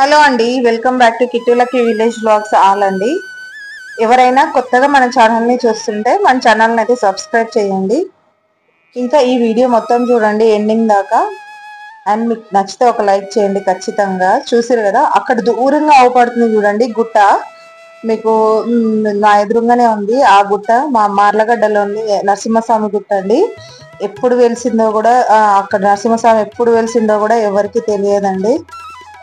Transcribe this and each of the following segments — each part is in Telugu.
హలో అండి, వెల్కమ్ బ్యాక్ టు కిట్టులకి విలేజ్ బ్లాగ్స్ ఆల్ అండి. ఎవరైనా కొత్తగా మన ఛానల్ని చూస్తుంటే మన ఛానల్ని అయితే సబ్స్క్రైబ్ చేయండి. ఇంకా ఈ వీడియో మొత్తం చూడండి ఎండింగ్ దాకా. అండ్ మీకు నచ్చితే ఒక లైక్ చేయండి ఖచ్చితంగా. చూసారు కదా అక్కడ దూరంగా అవపడుతుంది చూడండి గుట్ట. మీకు నా ఎదురుగానే ఉంది ఆ గుట్ట. మా మార్లగడ్డలోని నరసింహస్వామి గుట్ట అండి. ఎప్పుడు వెలిసిందో కూడా అక్కడ నరసింహస్వామి ఎప్పుడు వెలిసిందో కూడా ఎవరికి తెలియదండి.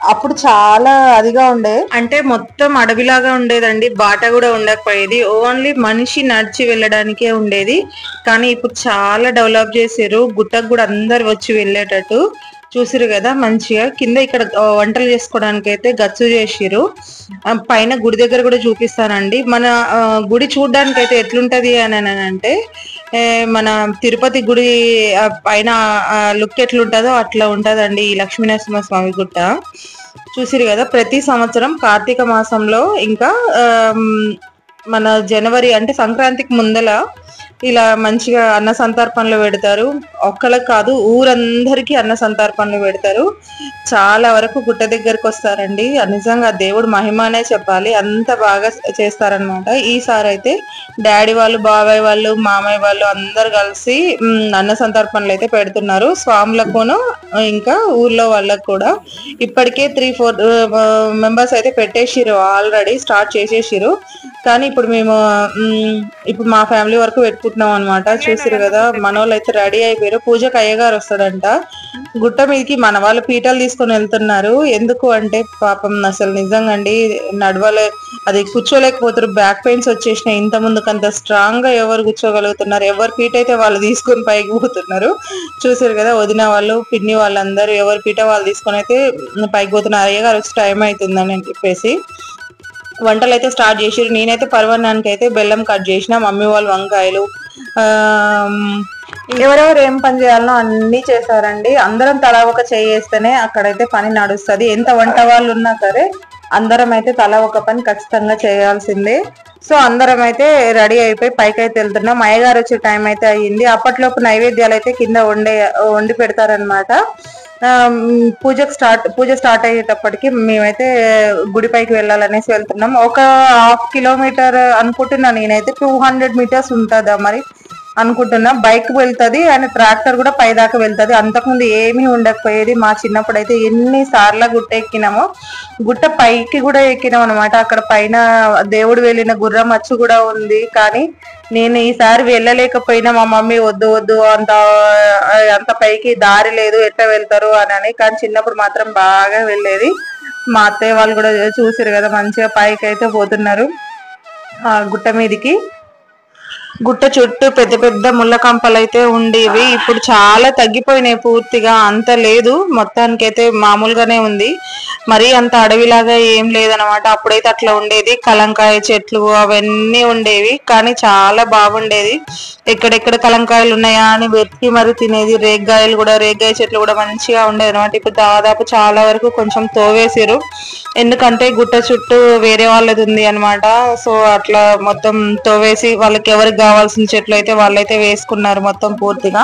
అప్పుడు చాలా అదిగా ఉండే, అంటే మొత్తం అడవిలాగా ఉండేదండి. బాట కూడా ఉండకపోయేది, ఓన్లీ మనిషి నడిచి వెళ్ళడానికే ఉండేది. కానీ ఇప్పుడు చాలా డెవలప్ చేసారు. గుట్టకు కూడా అందరు వచ్చి వెళ్ళేటట్టు చూసిరు కదా. మంచిగా కింద ఇక్కడ వంటలు చేసుకోవడానికి అయితే గచ్చు చేసిరు. పైన గుడి దగ్గర కూడా చూపిస్తానండి. మన గుడి చూడడానికి అయితే ఎట్లుంటది అని అంటే, మన తిరుపతి గుడి పైన లుక్ ఎట్లుంటుందో అట్లా ఉంటదండి ఈ లక్ష్మీనరసింహ స్వామి గుట్ట. చూసిరు కదా ప్రతి సంవత్సరం కార్తీక మాసంలో ఇంకా మన జనవరి అంటే సంక్రాంతికి ముందల ఇలా మంచిగా అన్న సంతర్పణలు పెడతారు. ఒక్కళ్ళకి కాదు ఊరందరికీ అన్న సంతర్పణలు పెడతారు. చాలా వరకు గుట్ట దగ్గరకు వస్తారండి. నిజంగా దేవుడు మహిమనే చెప్పాలి, అంత బాగా చేస్తారనమాట. ఈసారి అయితే డాడీ వాళ్ళు, బాబాయ్ వాళ్ళు, మామయ్య వాళ్ళు అందరు కలిసి అన్న సంతర్పణలు అయితే పెడుతున్నారు స్వాములకును ఇంకా ఊర్లో వాళ్ళకు కూడా. ఇప్పటికే 3-4 మెంబర్స్ అయితే పెట్టేసిరు, ఆల్రెడీ స్టార్ట్ చేసేసిరు. కానీ ఇప్పుడు మేము ఇప్పుడు మా ఫ్యామిలీ వరకు పెట్టుకుంటున్నాం అనమాట. చూసారు కదా మనోళ్ళు అయితే రెడీ అయిపోయారు. పూజకు అయ్యగారు వస్తాడంట. గుట్ట మీదకి మన వాళ్ళు పీటలు తీసుకొని వెళ్తున్నారు. ఎందుకు అంటే పాపం అసలు నిజంగా అండి నడవలే, అది కూర్చోలేకపోతారు. బ్యాక్ పెయిన్స్ వచ్చేసినాయి. ఇంత ముందుకంత స్ట్రాంగ్ గా ఎవరు కూర్చోగలుగుతున్నారు? ఎవరి పీట అయితే వాళ్ళు తీసుకొని పైకి పోతున్నారు. చూసారు కదా వదిన వాళ్ళు, పిన్ని వాళ్ళందరూ ఎవరి పీట వాళ్ళు తీసుకొని అయితే పైకి పోతున్నారు. అయ్యగారు వచ్చి టైం అవుతుందని చెప్పేసి వంటలు అయితే స్టార్ట్ చేసిరు. నేనైతే పర్వన్నానికి అయితే బెల్లం కట్ చేసిన, మమ్మీ వాళ్ళు వంకాయలు, ఎవరెవరు ఏం పని చేయాలనో అన్ని చేశారండి. అందరం తలా ఒక చేస్తేనే అక్కడైతే పని నడుస్తుంది. ఎంత వంట వాళ్ళు ఉన్నా సరే అందరం అయితే తలా ఒక పని ఖచ్చితంగా చేయాల్సిందే. సో అందరం అయితే రెడీ అయిపోయి పైకి అయితే వెళ్తున్నాం. అయ్యగారు వచ్చే టైం అయితే అయ్యింది. అప్పట్లోపు నైవేద్యాలు అయితే కింద వండి పెడతారనమాట. పూజ స్టార్ట్ అయ్యేటప్పటికి మేమైతే గుడిపైకి వెళ్ళాలనేసి వెళ్తున్నాం. ఒక 1/2 కిలోమీటర్ అనుకుంటున్నా నేనైతే. 200 మీటర్స్ ఉంటుందా మరి అనుకుంటున్నా. బైక్ వెళ్తుంది అండ్ ట్రాక్టర్ కూడా పై దాకా వెళ్తుంది. అంతకుముందు ఏమీ ఉండకపోయేది. మా చిన్నప్పుడు అయితే ఎన్నిసార్లు గుట్ట ఎక్కినామో. గుట్ట పైకి కూడా ఎక్కినాం అనమాట. అక్కడ పైన దేవుడు వెళ్ళిన గుర్రం అచ్చు కూడా ఉంది. కానీ నేను ఈసారి వెళ్ళలేకపోయినా, మా మమ్మీ వద్దు వద్దు అంత పైకి దారి లేదు, ఎట్లా వెళ్తారు అని. కానీ చిన్నప్పుడు మాత్రం బాగా వెళ్ళేది. మా అత్తయ్య వాళ్ళు కూడా చూసారు కదా మంచిగా పైకి అయితే పోతున్నారు ఆ గుట్ట మీదకి. గుట్ట చుట్టూ పెద్ద పెద్ద ముళ్ళ కంపలు అయితే ఉండేవి. ఇప్పుడు చాలా తగ్గిపోయినాయి పూర్తిగా, అంత లేదు. మొత్తానికైతే మామూలుగానే ఉంది. మరీ అంత అడవిలాగా ఏం లేదనమాట. అప్పుడైతే అట్లా ఉండేది. కలంకాయ చెట్లు అవన్నీ ఉండేవి. కానీ చాలా బాగుండేది. ఎక్కడెక్కడ కలంకాయలు ఉన్నాయా అని వెతికి మరి తినేది. రేగ్గాయ చెట్లు కూడా మంచిగా ఉండేది అనమాట. ఇప్పుడు దాదాపు చాలా వరకు కొంచెం తోవేసారు. ఎందుకంటే గుట్ట చుట్టూ వేరే వాళ్ళది ఉంది అనమాట. సో అట్లా మొత్తం తోవేసి వాళ్ళకి ఎవరికి కావాల్సిన చెట్లు అయితే వాళ్ళైతే వేసుకున్నారు మొత్తం పూర్తిగా.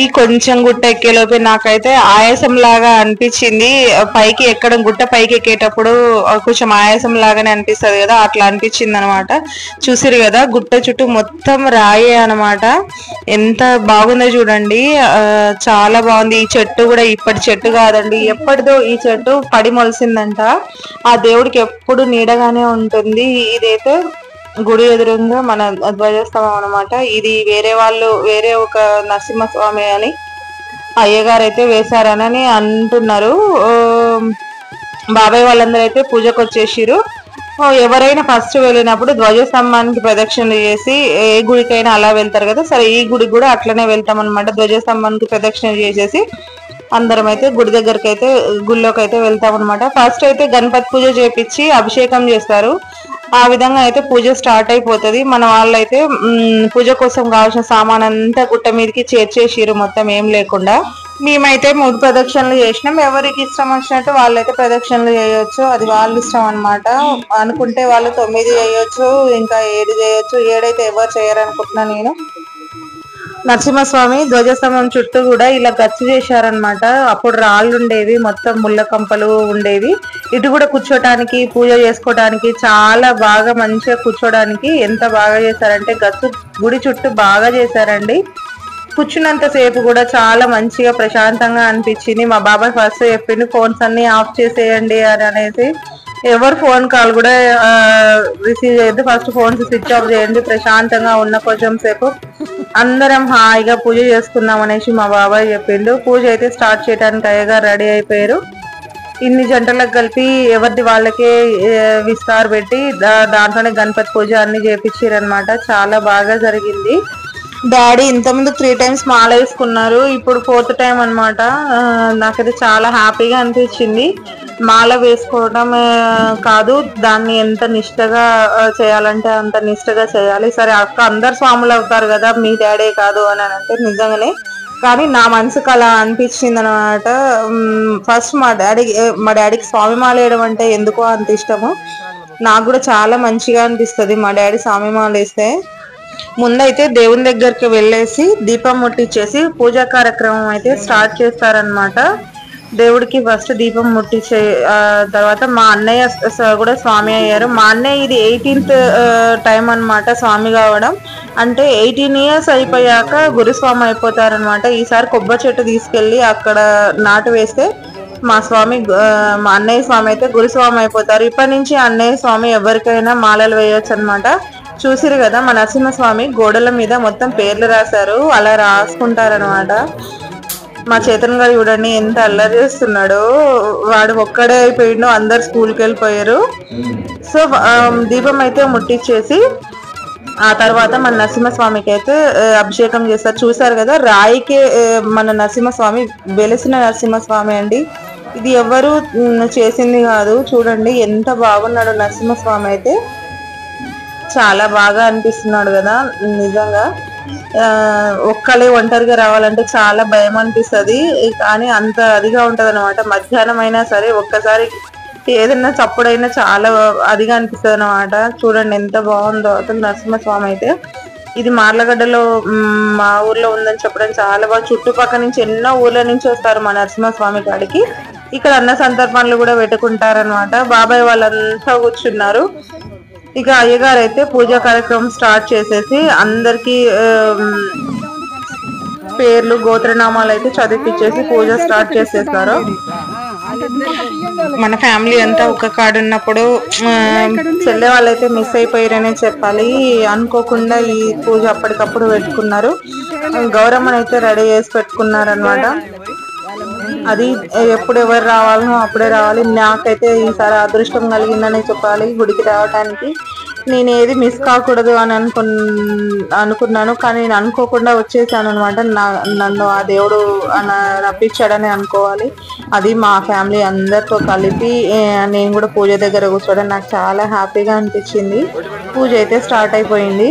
ఈ కొంచెం గుట్ట ఎక్కేలోపే నాకైతే ఆయాసం లాగా అనిపించింది. పైకి ఎక్కడం, గుట్ట పైకి ఎక్కేటప్పుడు కొంచెం ఆయాసం లాగానే అనిపిస్తుంది కదా, అట్లా అనిపించింది అనమాట. చూసిరు కదా గుట్ట చుట్టూ మొత్తం రాయే అనమాట. ఎంత బాగుందో చూడండి, చాలా బాగుంది. ఈ చెట్టు కూడా ఇప్పటి చెట్టు కాదండి, ఎప్పటిదో ఈ చెట్టు పడి మొలిసిందంట. ఆ దేవుడికి ఎప్పుడు నీడగానే ఉంటుంది. ఇదైతే గుడి ఎదురుగా మన ధ్వజస్తంభం అనమాట. ఇది వేరే ఒక నరసింహస్వామి అని అయ్యగారు అయితే వేశారనని అంటున్నారు. బాబాయ్ వాళ్ళందరూ అయితే పూజకు వచ్చేసిరు. ఎవరైనా ఫస్ట్ వెళ్ళినప్పుడు ధ్వజస్తంభానికి ప్రదక్షిణలు చేసి, ఏ గుడికైనా అలా వెళ్తారు కదా, సరే ఈ గుడికి కూడా అట్లనే వెళ్తాం అనమాట. ధ్వజస్తంభానికి ప్రదక్షిణలు చేసేసి అందరం అయితే గుడిలోకి అయితే వెళ్తాం అనమాట. ఫస్ట్ అయితే గణపతి పూజ చేపించి అభిషేకం చేస్తారు. ఆ విధంగా అయితే పూజ స్టార్ట్ అయిపోతుంది. మన వాళ్ళైతే పూజ కోసం కావాల్సిన సామాన్ అంతా గుట్ట మీదకి చేర్చేసిరు మొత్తం ఏం లేకుండా. మేమైతే 3 ప్రదక్షిణలు చేసినాం. ఎవరికి ఇష్టం వచ్చినట్టు వాళ్ళైతే ప్రదక్షిణలు చేయొచ్చు, అది వాళ్ళ ఇష్టం అనమాట. అనుకుంటే వాళ్ళు 9 చేయొచ్చు, ఇంకా 7 చేయొచ్చు. 7 అయితే ఎవరు చేయరు అనుకుంటున్నా నేను. నరసింహస్వామి ధ్వజస్తంభం చుట్టూ కూడా ఇలా గచ్చు చేశారనమాట. అప్పుడు రాళ్ళు ఉండేవి, మొత్తం ముళ్ళ కంపలు ఉండేవి. ఇటు కూడా కూర్చోటానికి, పూజ చేసుకోవడానికి చాలా బాగా మంచిగా కూర్చోడానికి ఎంత బాగా చేశారంటే గచ్చు గుడి చుట్టూ బాగా చేశారండి. కూర్చున్నంత సేపు కూడా చాలా మంచిగా ప్రశాంతంగా అనిపించింది. మా బాబాయ్ ఫస్ట్ చెప్పింది ఫోన్స్ అన్ని ఆఫ్ చేసేయండి అని అనేసి. ఎవరు ఫోన్ కాల్ కూడా రిసీవ్ చేయొద్దు, ఫస్ట్ ఫోన్స్ స్విచ్ ఆఫ్ చేయండి, ప్రశాంతంగా ఉన్న కొంచెం సేపు అందరం హాయిగా పూజ చేసుకుందాం అనేసి మా బాబాయ్ చెప్పిండు. పూజ అయితే స్టార్ట్ చేయడానికి అయ్యగారు రెడీ అయిపోయారు. ఇన్ని జంటలకు కలిపి ఎవరిది వాళ్ళకే విస్తార్ పెట్టి దాంట్లోనే గణపతి పూజ అన్ని చేపించారనమాట. చాలా బాగా జరిగింది. డాడీ ఇంతకుముందు 3 times మాల వేసుకున్నారు, ఇప్పుడు 4th time అనమాట. నాకైతే చాలా హ్యాపీగా అనిపించింది. మాల వేసుకోవడం కాదు, దాన్ని ఎంత నిష్టగా చేయాలంటే అంత నిష్టగా చేయాలి. సరే అక్క అందరు స్వాములు అవుతారు కదా, మీ డాడీ కాదు అని అంటే నిజంగానే, కానీ నా మనసుకు అలా అనిపించింది అనమాట. ఫస్ట్ మా డాడీకి స్వామి మాల వేయడం అంటే ఎందుకో అంత ఇష్టము. నాకు కూడా చాలా మంచిగా అనిపిస్తుంది మా డాడీ స్వామి మాల వేస్తే. ముందైతే దేవుని దగ్గరికి వెళ్ళేసి దీపం ముట్టించేసి పూజా కార్యక్రమం అయితే స్టార్ట్ చేస్తారనమాట. దేవుడికి ఫస్ట్ దీపం ముట్టించే తర్వాత మా అన్నయ్య కూడా స్వామి అయ్యారు. మా అన్నయ్య ఇది 18th టైం అనమాట స్వామి కావడం. అంటే 18 years అయిపోయాక గురుస్వామి అయిపోతారనమాట. ఈసారి కొబ్బరి చెట్టు తీసుకెళ్ళి అక్కడ నాటు వేస్తే మా అన్నయ్య స్వామి అయితే గురుస్వామి అయిపోతారు. ఇప్పటి నుంచి అన్నయ్య స్వామి ఎవరికైనా మాలలు వేయొచ్చు అనమాట. చూసిరు కదా మా నరసింహస్వామి గోడల మీద మొత్తం పేర్లు రాశారు, అలా రాసుకుంటారనమాట. మా చేతన్ గారు చూడండి ఎంత అల్లరి చేస్తున్నాడు, వాడు ఒక్కడే అయిపోయిండు, అందరు స్కూల్కి వెళ్ళిపోయారు. సో దీపం అయితే ముట్టించేసి ఆ తర్వాత మన నరసింహస్వామికి అయితే అభిషేకం చేస్తారు. చూసారు కదా రాయికే మన నరసింహస్వామి వెలిసిన నరసింహస్వామి అండి. ఇది ఎవరు చేసింది కాదు. చూడండి ఎంత బాగున్నాడు నరసింహస్వామి అయితే, చాలా బాగా అనిపిస్తున్నాడు కదా నిజంగా. ఒంటరిగా రావాలంటే చాలా భయం అనిపిస్తుంది, కానీ అంత అదిగా ఉంటది అనమాట. మధ్యాహ్నం అయినా సరే ఒక్కసారి ఏదైనా చప్పుడైనా చాలా అదిగా అనిపిస్తుంది అనమాట. చూడండి ఎంత బాగుందో అతను నరసింహస్వామి అయితే. ఇది మార్లగడ్డలో మా ఊర్లో ఉందని చెప్పడం చాలా బాగా, చుట్టుపక్కల నుంచి ఎన్నో ఊర్ల నుంచి వస్తారు మా నరసింహస్వామి కాడికి. ఇక్కడ అన్న సందర్భాలు కూడా పెట్టుకుంటారనమాట. బాబాయ్ వాళ్ళంతా కూర్చున్నారు. ఇక అయ్యగారు అయితే పూజా కార్యక్రమం స్టార్ట్ చేసేసి అందరికి పేర్లు గోత్రనామాలు అయితే చదివిపించేసి పూజ స్టార్ట్ చేసేస్తారు. మన ఫ్యామిలీ అంతా ఒక కాడు ఉన్నప్పుడు చెల్లె వాళ్ళైతే మిస్ అయిపోయారనే చెప్పాలి. అనుకోకుండా ఈ పూజ అప్పటికప్పుడు పెట్టుకున్నారు. గౌరమ్మని అయితే రెడీ చేసి పెట్టుకున్నారు అనమాట. అది ఎప్పుడు ఎవరు రావాలనో అప్పుడే రావాలి. నాకైతే ఈసారి అదృష్టం కలిగిందని చెప్పాలి గుడికి రావడానికి. నేను ఏది మిస్ కాకూడదు అని అనుకున్నాను, కానీ నేను అనుకోకుండా వచ్చేసాను అనమాట. నన్ను ఆ దేవుడు రప్పించాడని అనుకోవాలి. అది మా ఫ్యామిలీ అందరితో కలిపి నేను కూడా పూజ దగ్గర కూర్చోవడం నాకు చాలా హ్యాపీగా అనిపించింది. పూజ అయితే స్టార్ట్ అయిపోయింది.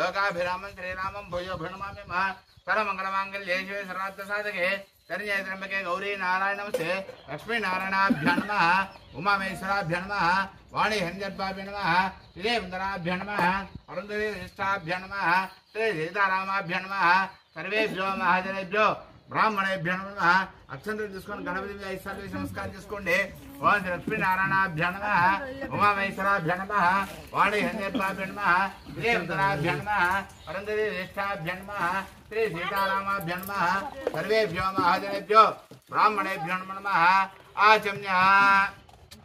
లోకాభిరామం శ్రీరామం భూయో భృణమామి సర్వమంగళమాంగళ్యే శివే సర్వార్థ సాధకే శరణ్యే త్ర్యంబకే గౌరీ నారాయణ నమస్తే లక్ష్మీనారాయణాభ్యో నమః ఉమామేశ్వరాభ్యో నమః వాణి హంజద్భాభ్యో నమః శ్రీదేవందనాభ్యో నమః అరుంధతి విశిష్టాభ్యో నమః శ్రీ సీతారామాభ్యో నమః సర్వేభ్యో మహాజనేభ్యో బ్రాహ్మణేభ్యో నమః. అక్షంతలు తీసుకొని గణపతి 5 సార్లు నమస్కారం చేసుకోండి. ఓం శ్రీ లక్ష్మీనారాయణాభ్యో నమః ఉమామేశ్వరాభ్యో నమః వాణి హంజద్భాభ్యో నమః శ్రీదేవందనాభ్యో నమః అరుంధతి విశిష్టాభ్యో నమః శ్రీ సీతారామాభ్యో నమః సర్వేభ్యో మహాజనేభ్యో బ్రాహ్మణేభ్యో నమః. ఆచమ్య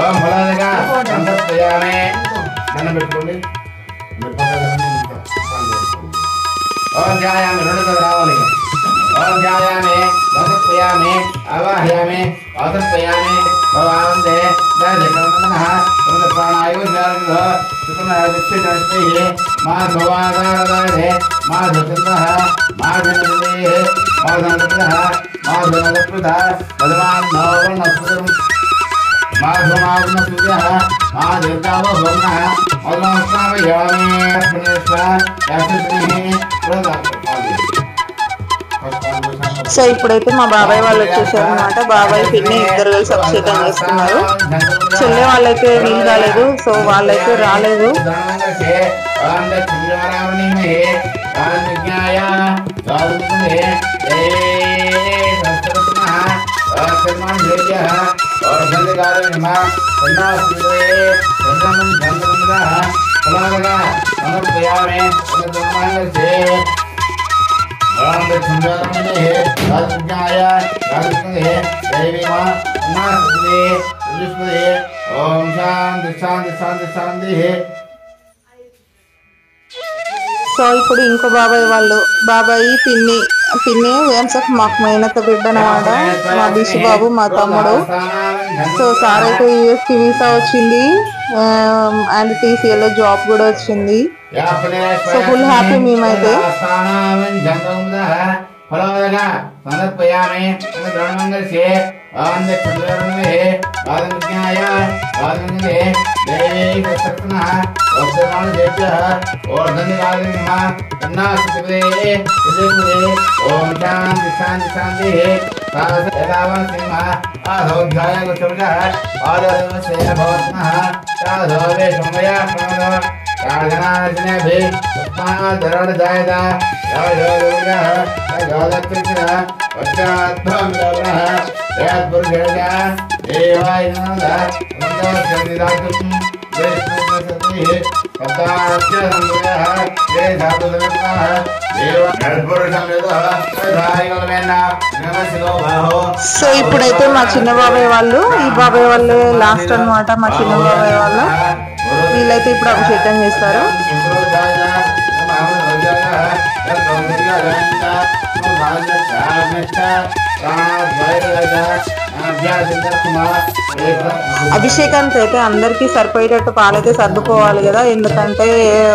ఓం ఫలాదగా సంతర్పయామి దండం పెట్టుకోండి ఓం ధ్యాయామి రెండు రావాలి ఓం ధ్యాయామి సంతర్పయామి ఆవాహయామి ఆసర్పయామి భవానందే దయకర్మణః ప్రాణాయో జాగృత సుఖమః మా భవాదారదారే మా ధృతః మా ధృతః సో ఇప్పుడైతే మా బాబాయ్ వాళ్ళు వచ్చేసారు అనమాట. బాబాయ్ పిన్ని ఇద్దరు కలిసి అభిషేకం చేస్తున్నారు. చెల్లె వాళ్ళైతే వీలు కాలేదు, సో వాళ్ళైతే రాలేదు. ఓం శాంతి శాంతి శాంతి శాంతి. సో ఇప్పుడు ఇంకో బాబాయ్ వాళ్ళు, బాబాయ్ పిన్ని మాకు మేనత బిడ్డ అనమాట. మా బిషు బాబు మా తమ్ముడు. సో సార్ అయితే యూఎస్కి వీసా వచ్చింది అండ్ టీసీఎల్ లో జాబ్ కూడా వచ్చింది. సో ఫుల్ హ్యాపీ మేమైతే. సో ఇప్పుడైతే మా చిన్న బాబాయ్ వాళ్ళు, ఈ బాబాయ్ వాళ్ళు లాస్ట్ అనమాట. మా చిన్న బాబాయ్ వాళ్ళు వీళ్ళైతే ఇప్పుడు అభిషేకం చేస్తారు. అభిషేకానికి అయితే అందరికీ సరిపోయేటట్టు పాలైతే సర్దుకోవాలి కదా, ఎందుకంటే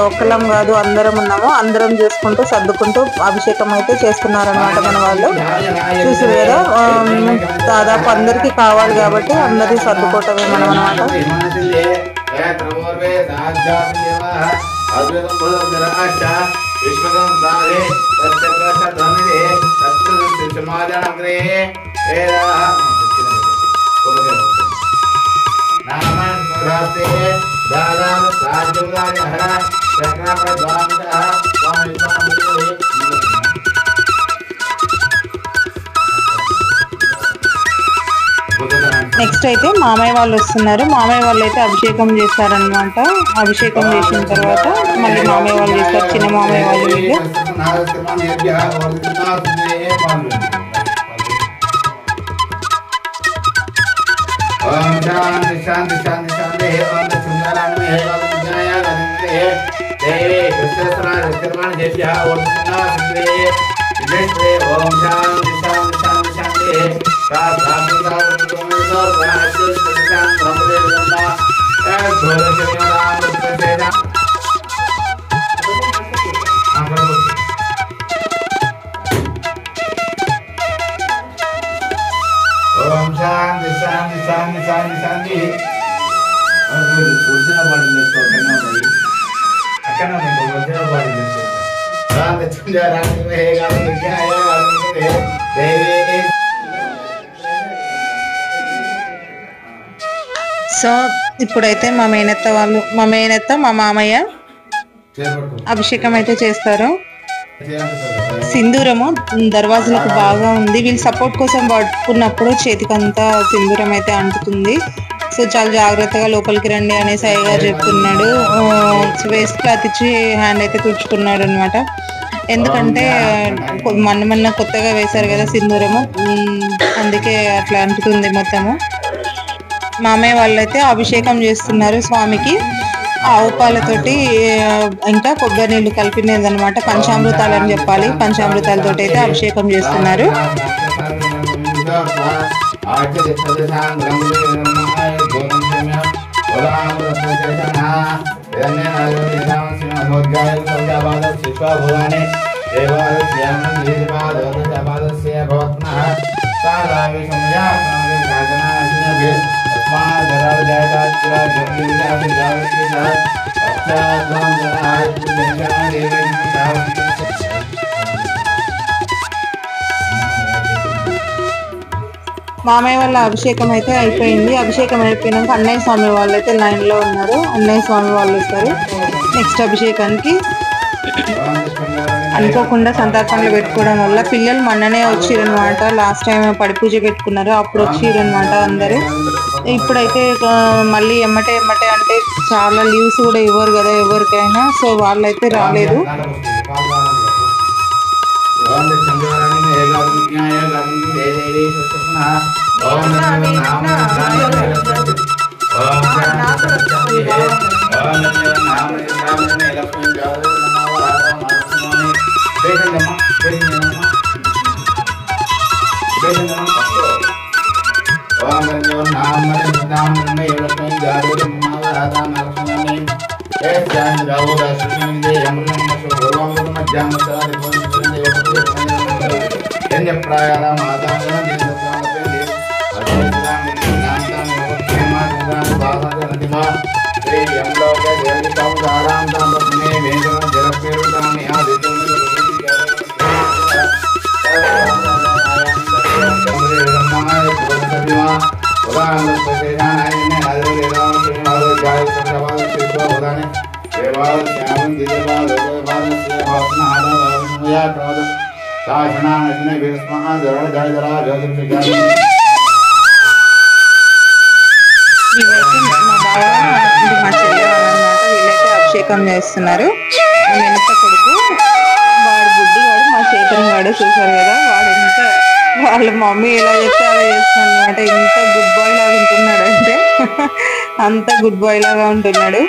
ఒక్కలం కాదు అందరం ఉన్నాము. అందరం చేసుకుంటూ సర్దుకుంటూ అభిషేకం అయితే చేస్తున్నారనమాట మన వాళ్ళు. చూసారు కదా, దాదాపు అందరికీ కావాలి కాబట్టి అందరికీ సర్దుకోవటమే మనం అనమాట. నెక్స్ట్ అయితే మామయ్య వాళ్ళు వస్తున్నారు. మామయ్య వాళ్ళు అయితే అభిషేకం చేస్తారనమాట. అభిషేకం చేసిన తర్వాత మళ్ళీ మామయ్య వాళ్ళు చేస్తారు, చిన్న మామయ్య వాళ్ళు వీళ్ళు. సో ఇప్పుడైతే మా మేనత్త వాళ్ళు, మా మామయ్య అభిషేకం అయితే చేస్తారు. సింధూరము దర్వాజులకు బాగా ఉంది. వీళ్ళు సపోర్ట్ కోసం పట్టుకున్నప్పుడు చేతికంతా సింధూరం అయితే అంటుతుంది. సో చాలా జాగ్రత్తగా లోపలికి రండి అనేసి అయ్య గారు చెప్తున్నాడు. వేస్ట్ క్లాత్ ఇచ్చి హ్యాండ్ అయితే తుడుచుకున్నాడు అనమాట. ఎందుకంటే మొన్న కొత్తగా వేశారు కదా సింధూరము, అందుకే అట్లా అంటుతుంది మొత్తము. మామయ్య వాళ్ళైతే అభిషేకం చేస్తున్నారు స్వామికి. ఆవు పాలతోటి ఇంకా కొబ్బరి నీళ్ళు కలిపినది అనమాట. పంచామృతాలు అని చెప్పాలి. పంచామృతాలతో అయితే అభిషేకం చేస్తున్నారు. మామయ్య వాళ్ళ అభిషేకం అయితే అయిపోయింది. అభిషేకం అయిపోయినాక అన్నయ్య స్వామి వాళ్ళు అయితే లైన్లో ఉన్నారు. అన్నయ్య స్వామి వాళ్ళు వస్తారు నెక్స్ట్ అభిషేకానికి. అనుకోకుండా సంతర్పణలు పెట్టుకోవడం వల్ల పిల్లలు మొన్ననే వచ్చిరనమాట. లాస్ట్ టైం పడి పూజ పెట్టుకున్నారు, అప్పుడు వచ్చిరనమాట అందరూ. ఇప్పుడైతే మళ్ళీ ఎమ్మటే అంటే చాలా లీవ్స్ కూడా ఇవ్వరు కదా ఎవరికైనా, సో వాళ్ళైతే రాలేదు. మా చెల్లి వాళ్ళనమాట, వీళ్ళైతే అభిషేకం చేస్తున్నారు. వెనక కొడుకు వాడు బుడ్డిగాడు, మా చేతన్ గాడు చూసారు కదా, వాడు ఎంత వాళ్ళ మమ్మీ ఎలా చెప్తే అలా చేస్తున్నాడు అనమాట. ఇంత గుడ్ బాయ్ లాగా ఉంటున్నాడు అంటే అంత గుడ్ బాయ్ లాగా ఉంటున్నాడు.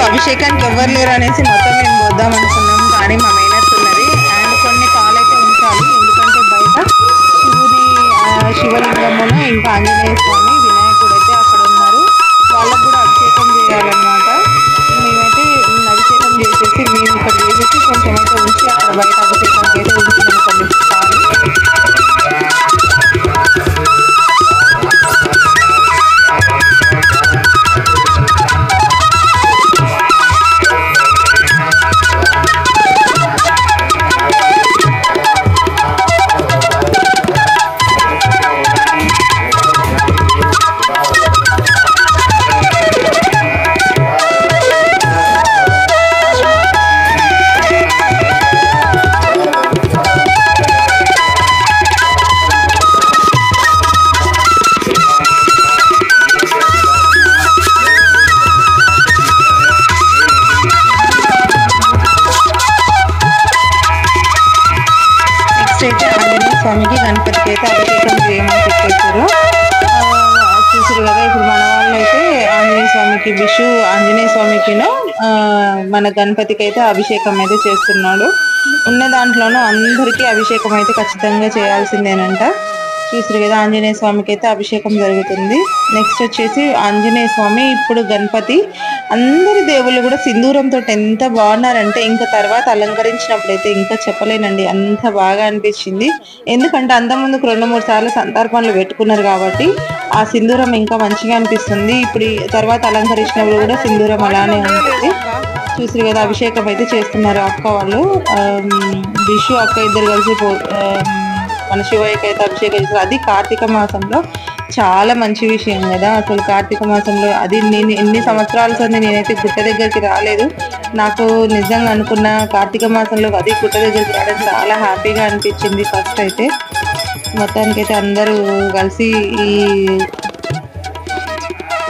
అభిషేకానికి ఎవరు లేరు అనేసి మొత్తం మేము పోద్దాం అనుకున్నాం, కానీ మా మేనత్ ఉన్నది. అండ్ కొన్ని పాలైతే ఉంచాలి, ఎందుకంటే బయట శివలింగమును ఇంకా ఆంజనేయ స్వామి వినాయకుడు అయితే అక్కడ ఉన్నారు, వాళ్ళకు కూడా అభిషేకం చేయాలన్నమాట. మేమైతే అభిషేకం చేసేసి మేము ఇక్కడ చేసేసి కొంచెం అయితే ఉంచి అక్కడ బయట అభిషేకానికి అయితే ఉంచుతాము కొన్ని పాలు. అయితే ఆంజనేయ స్వామికి గణపతికి అయితే అభిషేకం చేయమని చెప్పేశారు. చూసారు కదా, ఇప్పుడు మన వాళ్ళు అయితే ఆంజనేయ స్వామికి ఆంజనేయ స్వామికిను మన గణపతికి అయితే అభిషేకం అయితే చేస్తున్నాడు. ఉన్న దాంట్లోనూ అందరికీ అభిషేకం అయితే ఖచ్చితంగా చేయాల్సిందేనంట. చూసారు కదా ఆంజనేయ స్వామికి అయితే అభిషేకం జరుగుతుంది. నెక్స్ట్ వచ్చేసి ఆంజనేయ స్వామి, ఇప్పుడు గణపతి, అందరి దేవుళ్ళు కూడా సింధూరంతో ఎంత బాగున్నారంటే ఇంకా తర్వాత అలంకరించినప్పుడు అయితే ఇంకా చెప్పలేనండి, అంత బాగా అనిపించింది. ఎందుకంటే అంతకుముందుకు 2-3 సార్లు సంతర్పణలు పెట్టుకున్నారు కాబట్టి ఆ సింధూరం ఇంకా మంచిగా అనిపిస్తుంది. ఇప్పుడు తర్వాత అలంకరించినప్పుడు కూడా సింధూరం అలానే ఉంటుంది. చూసారు కదా అభిషేకం అయితే చేస్తున్నారు అక్క వాళ్ళు, విషు అక్క ఇద్దరు కలిసి మన శివయ్యకి అయితే అభిషేకం చేస్తారు. అది కార్తీక మాసంలో చాలా మంచి విషయం కదా. అసలు కార్తీక మాసంలో అది నేను ఎన్ని సంవత్సరాల సంది నేనైతే గుట్ట దగ్గరికి రాలేదు. నాకు నిజంగా అనుకున్న కార్తీక మాసంలో అది గుట్ట దగ్గరికి రావడం చాలా హ్యాపీగా అనిపించింది. ఫస్ట్ అయితే మొత్తానికైతే అందరూ కలిసి ఈ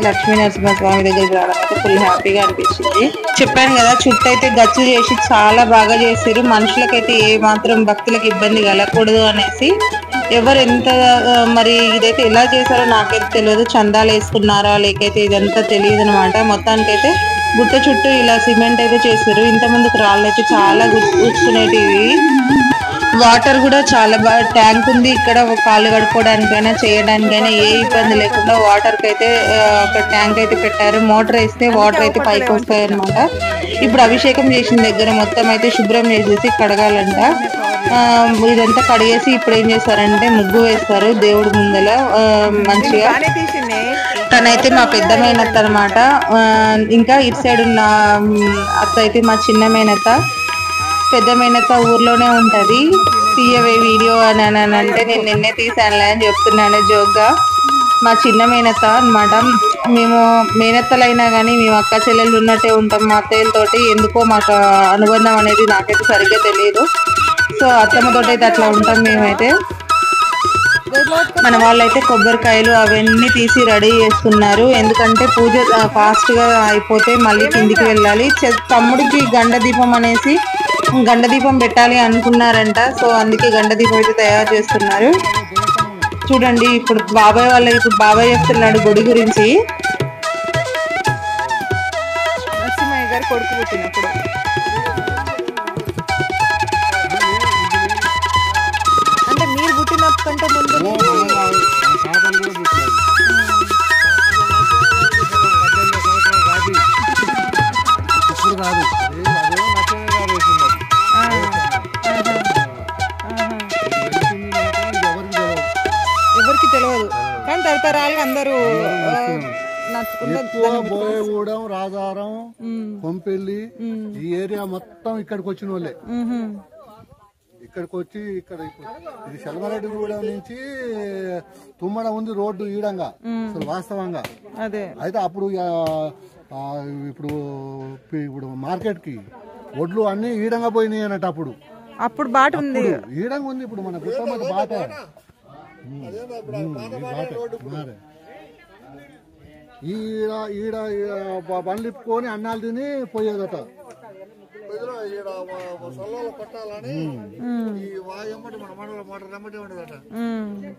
లక్ష్మీ నరసింహస్వామి దగ్గరికి రావడం అయితే ఫుల్ హ్యాపీగా అనిపించింది. చెప్పాను కదా చుట్టూ అయితే గచ్చు చేసి చాలా బాగా చేసారు. మనుషులకైతే ఏ మాత్రం భక్తులకు ఇబ్బంది కలగకూడదు అనేసి ఎవరు ఎంత మరి ఇదైతే ఎలా చేశారో నాకైతే తెలియదు. చందాలు వేసుకున్నారా లేకైతే ఇదంతా తెలియదు అనమాట. మొత్తానికైతే గుట్ట చుట్టూ ఇలా సిమెంట్ అయితే చేశారు. ఇంత ముందుకు రాళ్ళు అయితే చాలా కూర్చునేటివి. వాటర్ కూడా చాలా బాగా ట్యాంక్ ఉంది. ఇక్కడ కాళ్ళు కడుక్కోవడానికైనా చేయడానికైనా ఏ ఇబ్బంది లేకుండా వాటర్ కి అయితే ఒక ట్యాంక్ అయితే పెట్టారు. మోటార్ వేస్తే వాటర్ అయితే పైకి వస్తాయి అనమాట. ఇప్పుడు అభిషేకం చేసిన దగ్గర మొత్తం అయితే శుభ్రం చేసేసి కడగాలంట. ఇదంతా కడిగేసి ఇప్పుడు ఏం చేస్తారంటే ముగ్గు వేస్తారు దేవుడి ముందల మంచిగా. తనైతే మా పెద్ద మేనత్త అనమాట. ఇంకా ఇటు సైడ్ ఉన్న అత్త అయితే మా చిన్న మేనత్త. పెద్ద మేనత్త ఊర్లోనే ఉంటది. తీయవే వీడియో అని అంటే నేను నిన్నే తీసానులే అని చెప్తున్నాను జోక్గా. మా చిన్న మేనత్త అనమాట. మేము మేనత్తలైనా కానీ మేము అక్క చెల్లెళ్ళు ఉన్నట్టే ఉంటాం. మా అత్తయ్యలతోటి ఎందుకో మాకు అనుబంధం అనేది నాకైతే సరిగ్గా తెలియదు. సో అత్తమ్మతోటి అయితే అట్లా ఉంటాం మేమైతే. మన వాళ్ళైతే కొబ్బరికాయలు అవన్నీ తీసి రెడీ చేస్తున్నారు. ఎందుకంటే పూజ ఫాస్ట్ గా అయిపోతే మళ్ళీ కిందికి వెళ్ళాలి. తమ్ముడికి గండ దీపం అనేసి గండ దీపం పెట్టాలి అనుకున్నారంట. సో అందుకే గండ దీపం అయితే తయారు చేస్తున్నారు. చూడండి ఇప్పుడు బాబాయ్ చెప్తున్నాడు గుడి గురించి. నరసింహయ్య గారు కొడుకు పుట్టినప్పుడు అంటే మీరు పుట్టినప్పటికంటే ముందు ఇప్పుడు కాదు ఎవరికి తెలియదు కానీ తరతరాలుగా అందరూ బోయగూడెం, రాజారం, కొంపెల్లి ఈ ఏరియా మొత్తం ఇక్కడికి వచ్చిన వాళ్ళే. ఇక్కడికి వచ్చి ఇక్కడ ఇది శల్మారెడ్డిగూడెం నుంచి తుమ్మడ ఉంది రోడ్డు ఈడంగా అసలు వాస్తవంగా. అయితే అప్పుడు ఇప్పుడు మార్కెట్ కి ఒడ్లు అన్ని ఈడంగా పోయినాయి అన్నట్టు. అప్పుడు బాట ఉంది, ఈడంగా ఉంది. ఇప్పుడు మన గుట్టమట బాట ఈడ ఈడ బండ్లు ఇప్పుకొని అన్నాలు తిని పోయేదట.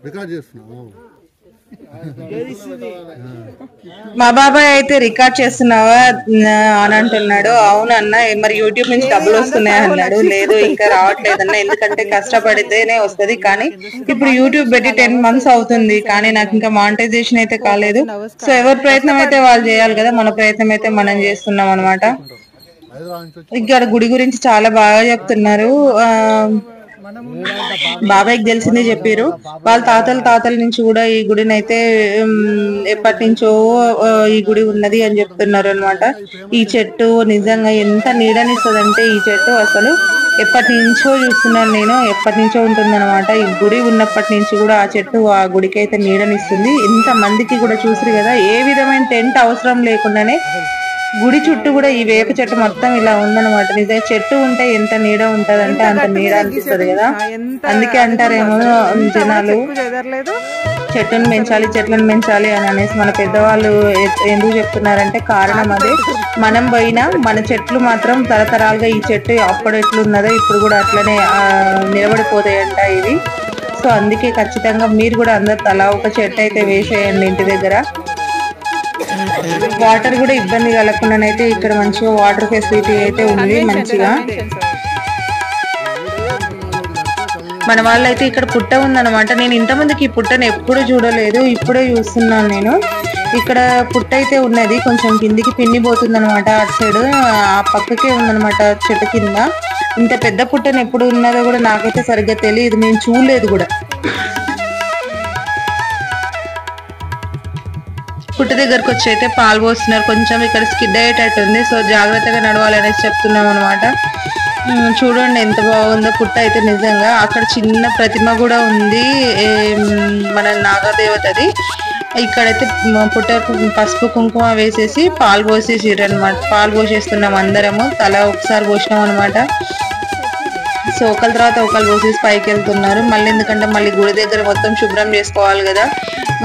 రికార్డ్ చేస్తున్నావు. మా బాబాయ్ అయితే రికార్డ్ చేస్తున్నావా అని అంటున్నాడు. అవునన్నా మరి యూట్యూబ్ నుంచి డబ్బులు వస్తున్నాయి అన్నాడు. లేదు ఇంకా రావట్లేదన్నా, ఎందుకంటే కష్టపడితేనే వస్తుంది. కానీ ఇప్పుడు యూట్యూబ్ పెట్టి 10 months అవుతుంది కానీ నాకు ఇంకా మానిటైజేషన్ అయితే కాలేదు. సో ఎవరి ప్రయత్నం అయితే వాళ్ళు చేయాలి కదా, మన ప్రయత్నం అయితే మనం చేస్తున్నాం అనమాట. ఇక్కడ గుడి గురించి చాలా బాగా చెప్తున్నారు. బాబాయ్కి తెలిసిందే చెప్పారు. వాళ్ళ తాతల నుంచి కూడా ఈ గుడిని అయితే ఎప్పటి నుంచో ఈ గుడి ఉన్నది అని చెప్తున్నారు అనమాట. ఈ చెట్టు నిజంగా ఎంత నీడనిస్తుందంటే ఈ చెట్టు అసలు ఎప్పటి నుంచో చూస్తున్నాను నేను, ఎప్పటి నుంచో ఉంటుందన్నమాట. ఈ గుడి ఉన్నప్పటి నుంచి కూడా ఆ చెట్టు ఆ గుడికి అయితే నీడనిస్తుంది. ఇంత మందికి కూడా చూసారు కదా, ఏ విధమైన టెంట్ అవసరం లేకుండానే గుడి చుట్టూ కూడా ఈ వేప చెట్టు మొత్తం ఇలా ఉందన్నమాట. నిజంగా చెట్టు ఉంటే ఎంత నీడ ఉంటదంటే అంత నీడ అనిపిస్తుంది కదా. అందుకే అంటారేమో జనాలు చెట్లను పెంచాలి అని అనేసి మన పెద్దవాళ్ళు ఎందుకు చెప్తున్నారంటే కారణం అదే. మనం పోయినా మన చెట్లు మాత్రం తరతరాలుగా ఈ చెట్టు అప్పుడు ఎట్లున్నదో ఇప్పుడు కూడా అట్లనే నిలబడిపోతాయంట ఇవి. సో అందుకే ఖచ్చితంగా మీరు కూడా అందరు తలా ఒక చెట్టు అయితే వేసేయండి ఇంటి దగ్గర. వాటర్ కూడా ఇబ్బంది కలగకుండానైతే ఇక్కడ మంచిగా వాటర్ ఫెసిలిటీ అయితే ఉంది మంచిగా. మన వాళ్ళైతే ఇక్కడ పుట్ట ఉందన్నమాట. నేను ఇంతమందికి ఈ పుట్టను ఎప్పుడు చూడలేదు, ఇప్పుడే చూస్తున్నాను నేను. ఇక్కడ పుట్ట అయితే ఉన్నది, కొంచెం కిందికి పిన్నిపోతుంది అనమాట. అటు సైడ్ ఆ పక్కకే ఉందన్నమాట చెట్టు కింద. ఇంత పెద్ద పుట్టను ఎప్పుడు ఉన్నదో కూడా నాకైతే సరిగ్గా తెలియదు, నేను చూడలేదు కూడా. పుట్ట దగ్గరకు వచ్చి అయితే పాలు పోస్తున్నారు. కొంచెం ఇక్కడ స్కిడ్ అయ్యేటట్టు ఉంది, సో జాగ్రత్తగా నడవాలనేసి చెప్తున్నాం అనమాట. చూడండి ఎంత బాగుందో పుట్ట అయితే నిజంగా. అక్కడ చిన్న ప్రతిమ కూడా ఉంది, మన నాగదేవతది. ఇక్కడైతే పుట్టకు పసుపు కుంకుమ వేసేసి పాలు పోసేసిర్రు అనమాట. పాలు పోసేస్తున్నాం అందరము, తల ఒకసారి పోసినాం అనమాట. సో ఒకరి తర్వాత ఒకరు పోసేసి పైకి వెళ్తున్నారు. మళ్ళీ ఎందుకంటే మళ్ళీ గుడి దగ్గర మొత్తం శుభ్రం చేసుకోవాలి కదా.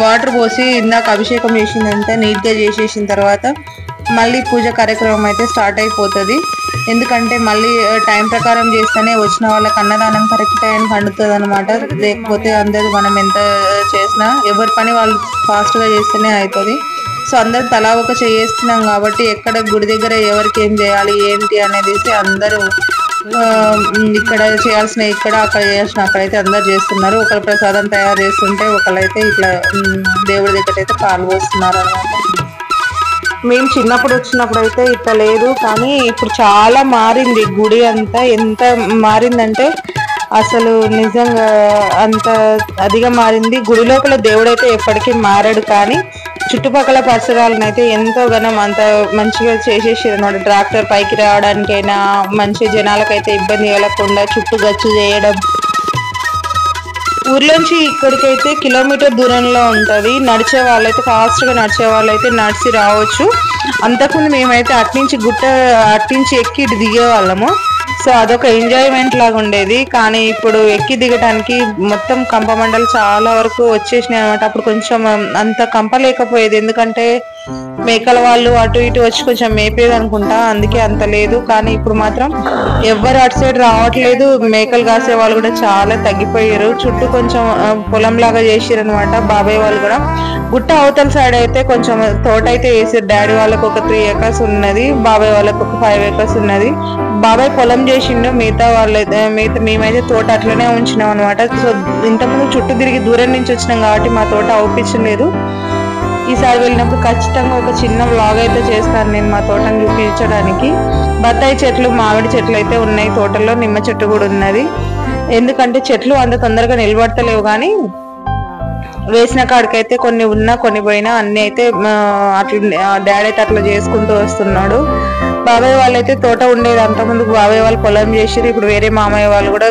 వాటర్ పోసి ఇందాక అభిషేకం చేసిందంతా నీట్గా చేసేసిన తర్వాత మళ్ళీ పూజ కార్యక్రమం అయితే స్టార్ట్ అయిపోతుంది. ఎందుకంటే మళ్ళీ టైం ప్రకారం చేస్తేనే వచ్చిన వాళ్ళకి అన్నదానం కరెక్ట్ టైంకి అందుతుంది అనమాట. లేకపోతే అందరూ మనం ఎంత చేసినా ఎవరి పని వాళ్ళు ఫాస్ట్గా చేస్తేనే అవుతుంది. సో అందరు తలా ఒక చేస్తున్నాం కాబట్టి ఎక్కడ గుడి దగ్గర ఎవరికి ఏం చేయాలి ఏంటి అనేది అందరూ ఇక్కడ చేయాల్సిన ఇక్కడ, అక్కడ చేయాల్సిన అక్కడైతే అందరు చేస్తున్నారు. ఒకరు ప్రసాదం తయారు చేస్తుంటే ఒకళ్ళైతే ఇట్లా దేవుడి దగ్గర అయితే పాలు పోస్తున్నారు అన్నమాట. మేము చిన్నప్పుడు వచ్చినప్పుడు అయితే ఇట్లా లేదు, కానీ ఇప్పుడు చాలా మారింది గుడి అంతా. ఎంత మారిందంటే అసలు నిజంగా అంత అదిగా మారింది. గుడి లోపల దేవుడైతే ఎప్పటికీ మారాడు, కానీ చుట్టుపక్కల పరిసరాలను అయితే ఎంతో ఘనం అంత మంచిగా చేసేసారు అన్నమాట. ట్రాక్టర్ పైకి రావడానికైనా మంచి జనాలకైతే ఇబ్బంది కలగకుండా చుట్టూ గచ్చు చేయడం. ఊర్లోంచి ఇక్కడికైతే కిలోమీటర్ దూరంలో ఉంటుంది. నడిచే వాళ్ళైతే ఫాస్ట్గా నడిచే వాళ్ళైతే నడిచి రావచ్చు. అంతకుముందు మేమైతే అట్నుంచి ఎక్కి ఇటు దిగే వాళ్ళము. సో అదొక ఎంజాయ్మెంట్ లాగా ఉండేది. కానీ ఇప్పుడు ఎక్కి దిగడానికి మొత్తం కంప మండలు చాలా వరకు వచ్చేసినాయి అనమాట. అప్పుడు కొంచెం అంత కంప లేకపోయేది, ఎందుకంటే మేకల వాళ్ళు అటు ఇటు వచ్చి కొంచెం మేపేది అనుకుంటా, అందుకే అంత లేదు. కానీ ఇప్పుడు మాత్రం ఎవరు అటు సైడ్ రావట్లేదు. మేకలు కాసే వాళ్ళు కూడా చాలా తగ్గిపోయారు. చుట్టూ కొంచెం పొలం లాగా చేసిరు అనమాట బాబాయ్ వాళ్ళు కూడా. గుట్ట అవతల సైడ్ అయితే కొంచెం తోట అయితే వేసారు. డాడీ వాళ్ళకు ఒక 3 acres ఉన్నది, బాబాయ్ వాళ్ళకు ఒక 5 acres ఉన్నది. బాబాయ్ పొలం చేసిండు, మిగతా మేమైతే తోట అట్లనే ఉంచినాం అనమాట. సో ఇంతకుముందు చుట్టూ తిరిగి దూరం నుంచి వచ్చినాం కాబట్టి మా తోట అవుపించలేదు. ఈసారి వెళ్ళినప్పుడు ఖచ్చితంగా ఒక చిన్న వ్లాగ్ అయితే చేస్తాను నేను మా తోటను చూపించడానికి. బత్తాయి చెట్లు, మామిడి చెట్లు అయితే ఉన్నాయి తోటలో, నిమ్మ చెట్టు కూడా ఉన్నది. ఎందుకంటే చెట్లు అంత తొందరగా నిలబడతలేవు, కానీ వేసిన కాడికైతే కొన్ని ఉన్నా కొన్ని పోయినా అన్ని అయితే అట్లా డాడీ అయితే అట్లా చేసుకుంటూ వస్తున్నాడు. బాబాయ్ వాళ్ళైతే తోట ఉండేది, అంతకుముందు బాబాయ్ వాళ్ళు పొలం చేసిరు. ఇప్పుడు వేరే మామయ్య వాళ్ళు కూడా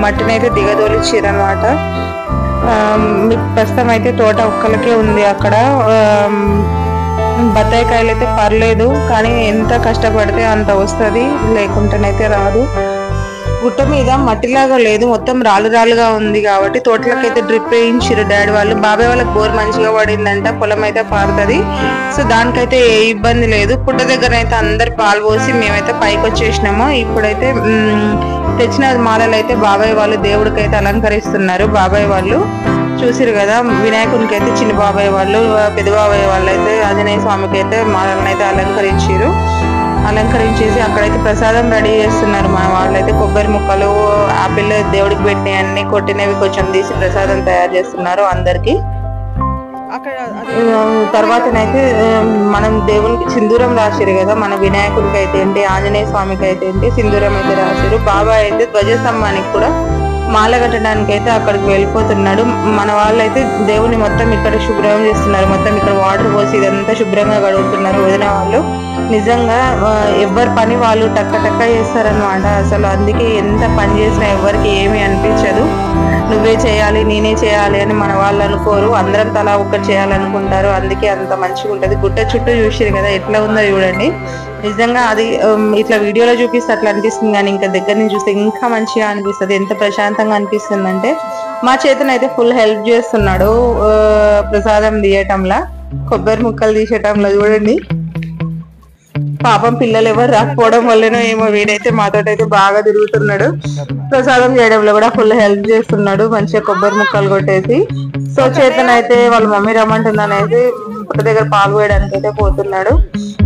మట్టిని అయితే దిగదోలిచ్చిరు అనమాట. ప్రస్తుతం అయితే తోట ఒక్కలకే ఉంది అక్కడ. బత్తాయి కాయలు అయితే పర్లేదు, కానీ ఎంత కష్టపడితే అంత వస్తుంది, లేకుంటేనైతే రాదు. గుట్ట మీద మట్టిలాగా లేదు, మొత్తం రాళ్ళుగా ఉంది కాబట్టి తోటలకైతే డ్రిప్ వేయించారు డాడీ వాళ్ళు. బాబాయ్ వాళ్ళకి బోర్ మంచిగా పడిందంట, పొలం అయితే పారుతుంది. సో దానికైతే ఏ ఇబ్బంది లేదు. పుట్ట దగ్గర అయితే అందరు పాలు పోసి మేమైతే పైకి వచ్చేసినాము. ఇప్పుడైతే తెచ్చిన మాలలు అయితే బాబాయ్ వాళ్ళు దేవుడికి అయితే అలంకరిస్తున్నారు. బాబాయ్ వాళ్ళు చూసిరు కదా, వినాయకునికి అయితే చిన్న బాబాయ్ వాళ్ళు, పెద్ద బాబాయ్ వాళ్ళు అయితే ఆంజనేయ స్వామికి అయితే మాలలను అయితే అలంకరించేసి అక్కడైతే ప్రసాదం రెడీ చేస్తున్నారు. మన వాళ్ళైతే కొబ్బరి ముక్కలు, ఆపిల్ దేవుడికి పెట్టినవి అన్ని కొట్టినవి కొంచెం తీసి ప్రసాదం తయారు చేస్తున్నారు అందరికి. తర్వాతనైతే మనం దేవునికి సింధూరం రాసిరు కదా, మన వినాయకుడికి అయితే ఏంటి, ఆంజనేయ స్వామికి అయితే ఏంటి సింధూరం అయితే రాసిరు. బాబాయ్ అయితే ధ్వజస్తంభానికి కూడా మాల కట్టడానికి అయితే అక్కడికి వెళ్ళిపోతున్నాడు. మన వాళ్ళైతే దేవుని మొత్తం ఇక్కడ శుభ్రం చేస్తున్నారు. మొత్తం ఇక్కడ వాటర్ పోసి ఇదంతా శుభ్రంగా కడుగుతున్నారు వదిన వాళ్ళు. నిజంగా ఎవరి పని వాళ్ళు టక్క చేస్తారనమాట. అసలు అందుకే ఎంత పని చేసినా ఎవరికి ఏమీ అనిపించదు. నువ్వే చేయాలి, నేనే చేయాలి అని మన వాళ్ళు అనుకోరు, అందరం తలా ఒక్కటి చేయాలనుకుంటారు. అందుకే అంత మంచిగా ఉంటుంది. గుట్ట చుట్టూ చూసిరు కదా ఎట్లా ఉందో చూడండి. నిజంగా అది ఇట్లా వీడియోలో చూపిస్తే అట్లా అనిపిస్తుంది, కానీ ఇంకా దగ్గర నుంచి చూస్తే ఇంకా మంచిగా అనిపిస్తుంది. ఎంత ప్రశాంతంగా అనిపిస్తుంది అంటే మా చేతనైతే ఫుల్ హెల్ప్ చేస్తున్నాడు ప్రసాదం తీయటంలా, కొబ్బరి ముక్కలు తీసేటంలో. చూడండి పాపం పిల్లలు ఎవరు రాకపోవడం వల్లనో ఏమో వీడైతే మాతోటైతే బాగా తిరుగుతున్నాడు. ప్రసాదం చేయడంలో కూడా ఫుల్ హెల్ప్ చేస్తున్నాడు, మంచిగా కొబ్బరి ముక్కలు కొట్టేసి. సో చేతనైతే వాళ్ళ మమ్మీ రమ్మంటుందనేసి పుట్ట దగ్గర పాలు వేయడానికి అయితే పోతున్నాడు.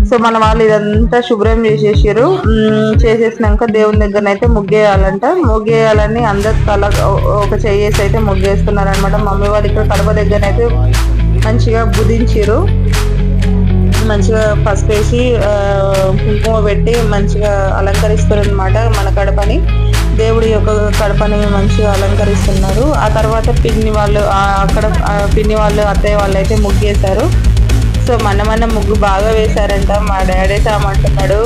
సో మన వాళ్ళు ఇదంతా శుభ్రం చేసేసారు. చేసేసినాక దేవుని దగ్గరనైతే ముగ్గేయాలంట. ముగ్గేయాలని అందరు తల ఒక చెయ్యేసి అయితే ముగ్గేస్తున్నారు అనమాట. మమ్మీ వాళ్ళు ఇక్కడ కడప దగ్గరనైతే మంచిగా బుధించారు. మంచిగా పసుపు వేసి కుంకుమ పెట్టి మంచిగా అలంకరిస్తారు అనమాట మన కడపని. దేవుడి యొక్క కడపని మంచిగా అలంకరిస్తున్నారు. ఆ తర్వాత పిన్ని వాళ్ళు అక్కడ పిన్ని వాళ్ళు అత్తయ్య వాళ్ళు అయితే ముగ్గేశారు. సో మన ముగ్గు బాగా వేశారంట. మా డాడీ తామంటున్నాడు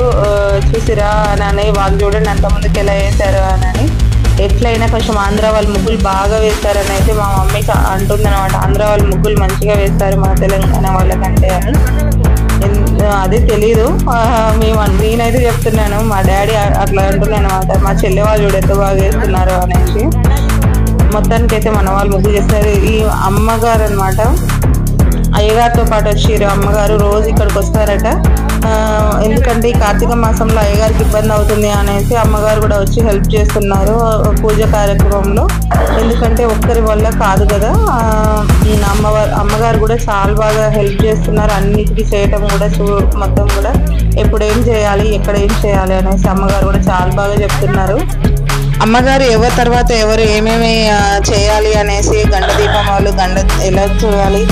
చూసిరా అని, వాళ్ళు చూడండి అంతమందికి ఎలా వేశారు అని. ఎట్లయినా కొంచెం ఆంధ్ర వాళ్ళ ముగ్గులు బాగా వేస్తారని అయితే మా మమ్మీ అంటుంది అనమాట. ఆంధ్ర వాళ్ళ ముగ్గులు మంచిగా వేస్తారు మన తెలంగాణ వాళ్ళకంటే అని. అది తెలీదు, నేనైతే చెప్తున్నాను. మా డాడీ అట్లా అంటున్నాను అనమాట. మా చెల్లె వాళ్ళు చూడు ఎంత బాగా వేస్తున్నారు అనేసి. మొత్తానికి అయితే మన వాళ్ళు ముగ్గులు చేస్తారు. ఈ అమ్మగారు అనమాట, అయ్యగారితో పాటు వచ్చిర్రు. అమ్మగారు రోజు ఇక్కడికి వస్తారట. ఎందుకంటే ఈ కార్తీక మాసంలో అయ్యగారికి ఇబ్బంది అవుతుంది అనేసి అమ్మగారు కూడా వచ్చి హెల్ప్ చేస్తున్నారు పూజ కార్యక్రమంలో. ఎందుకంటే ఒక్కరి వల్ల కాదు కదా. ఈయన అమ్మగారు కూడా చాలా బాగా హెల్ప్ చేస్తున్నారు. అన్నిటికీ చేయటం కూడా మొత్తం కూడా ఎప్పుడు ఏం చేయాలి, ఎక్కడ ఏం చేయాలి అనేసి అమ్మగారు కూడా చాలా బాగా చెప్తున్నారు. అమ్మగారు ఎవరి తర్వాత ఎవరు ఏమేమి చేయాలి అనేసి, గండ దీపం వాళ్ళు గండ ఎలా చేయాలి,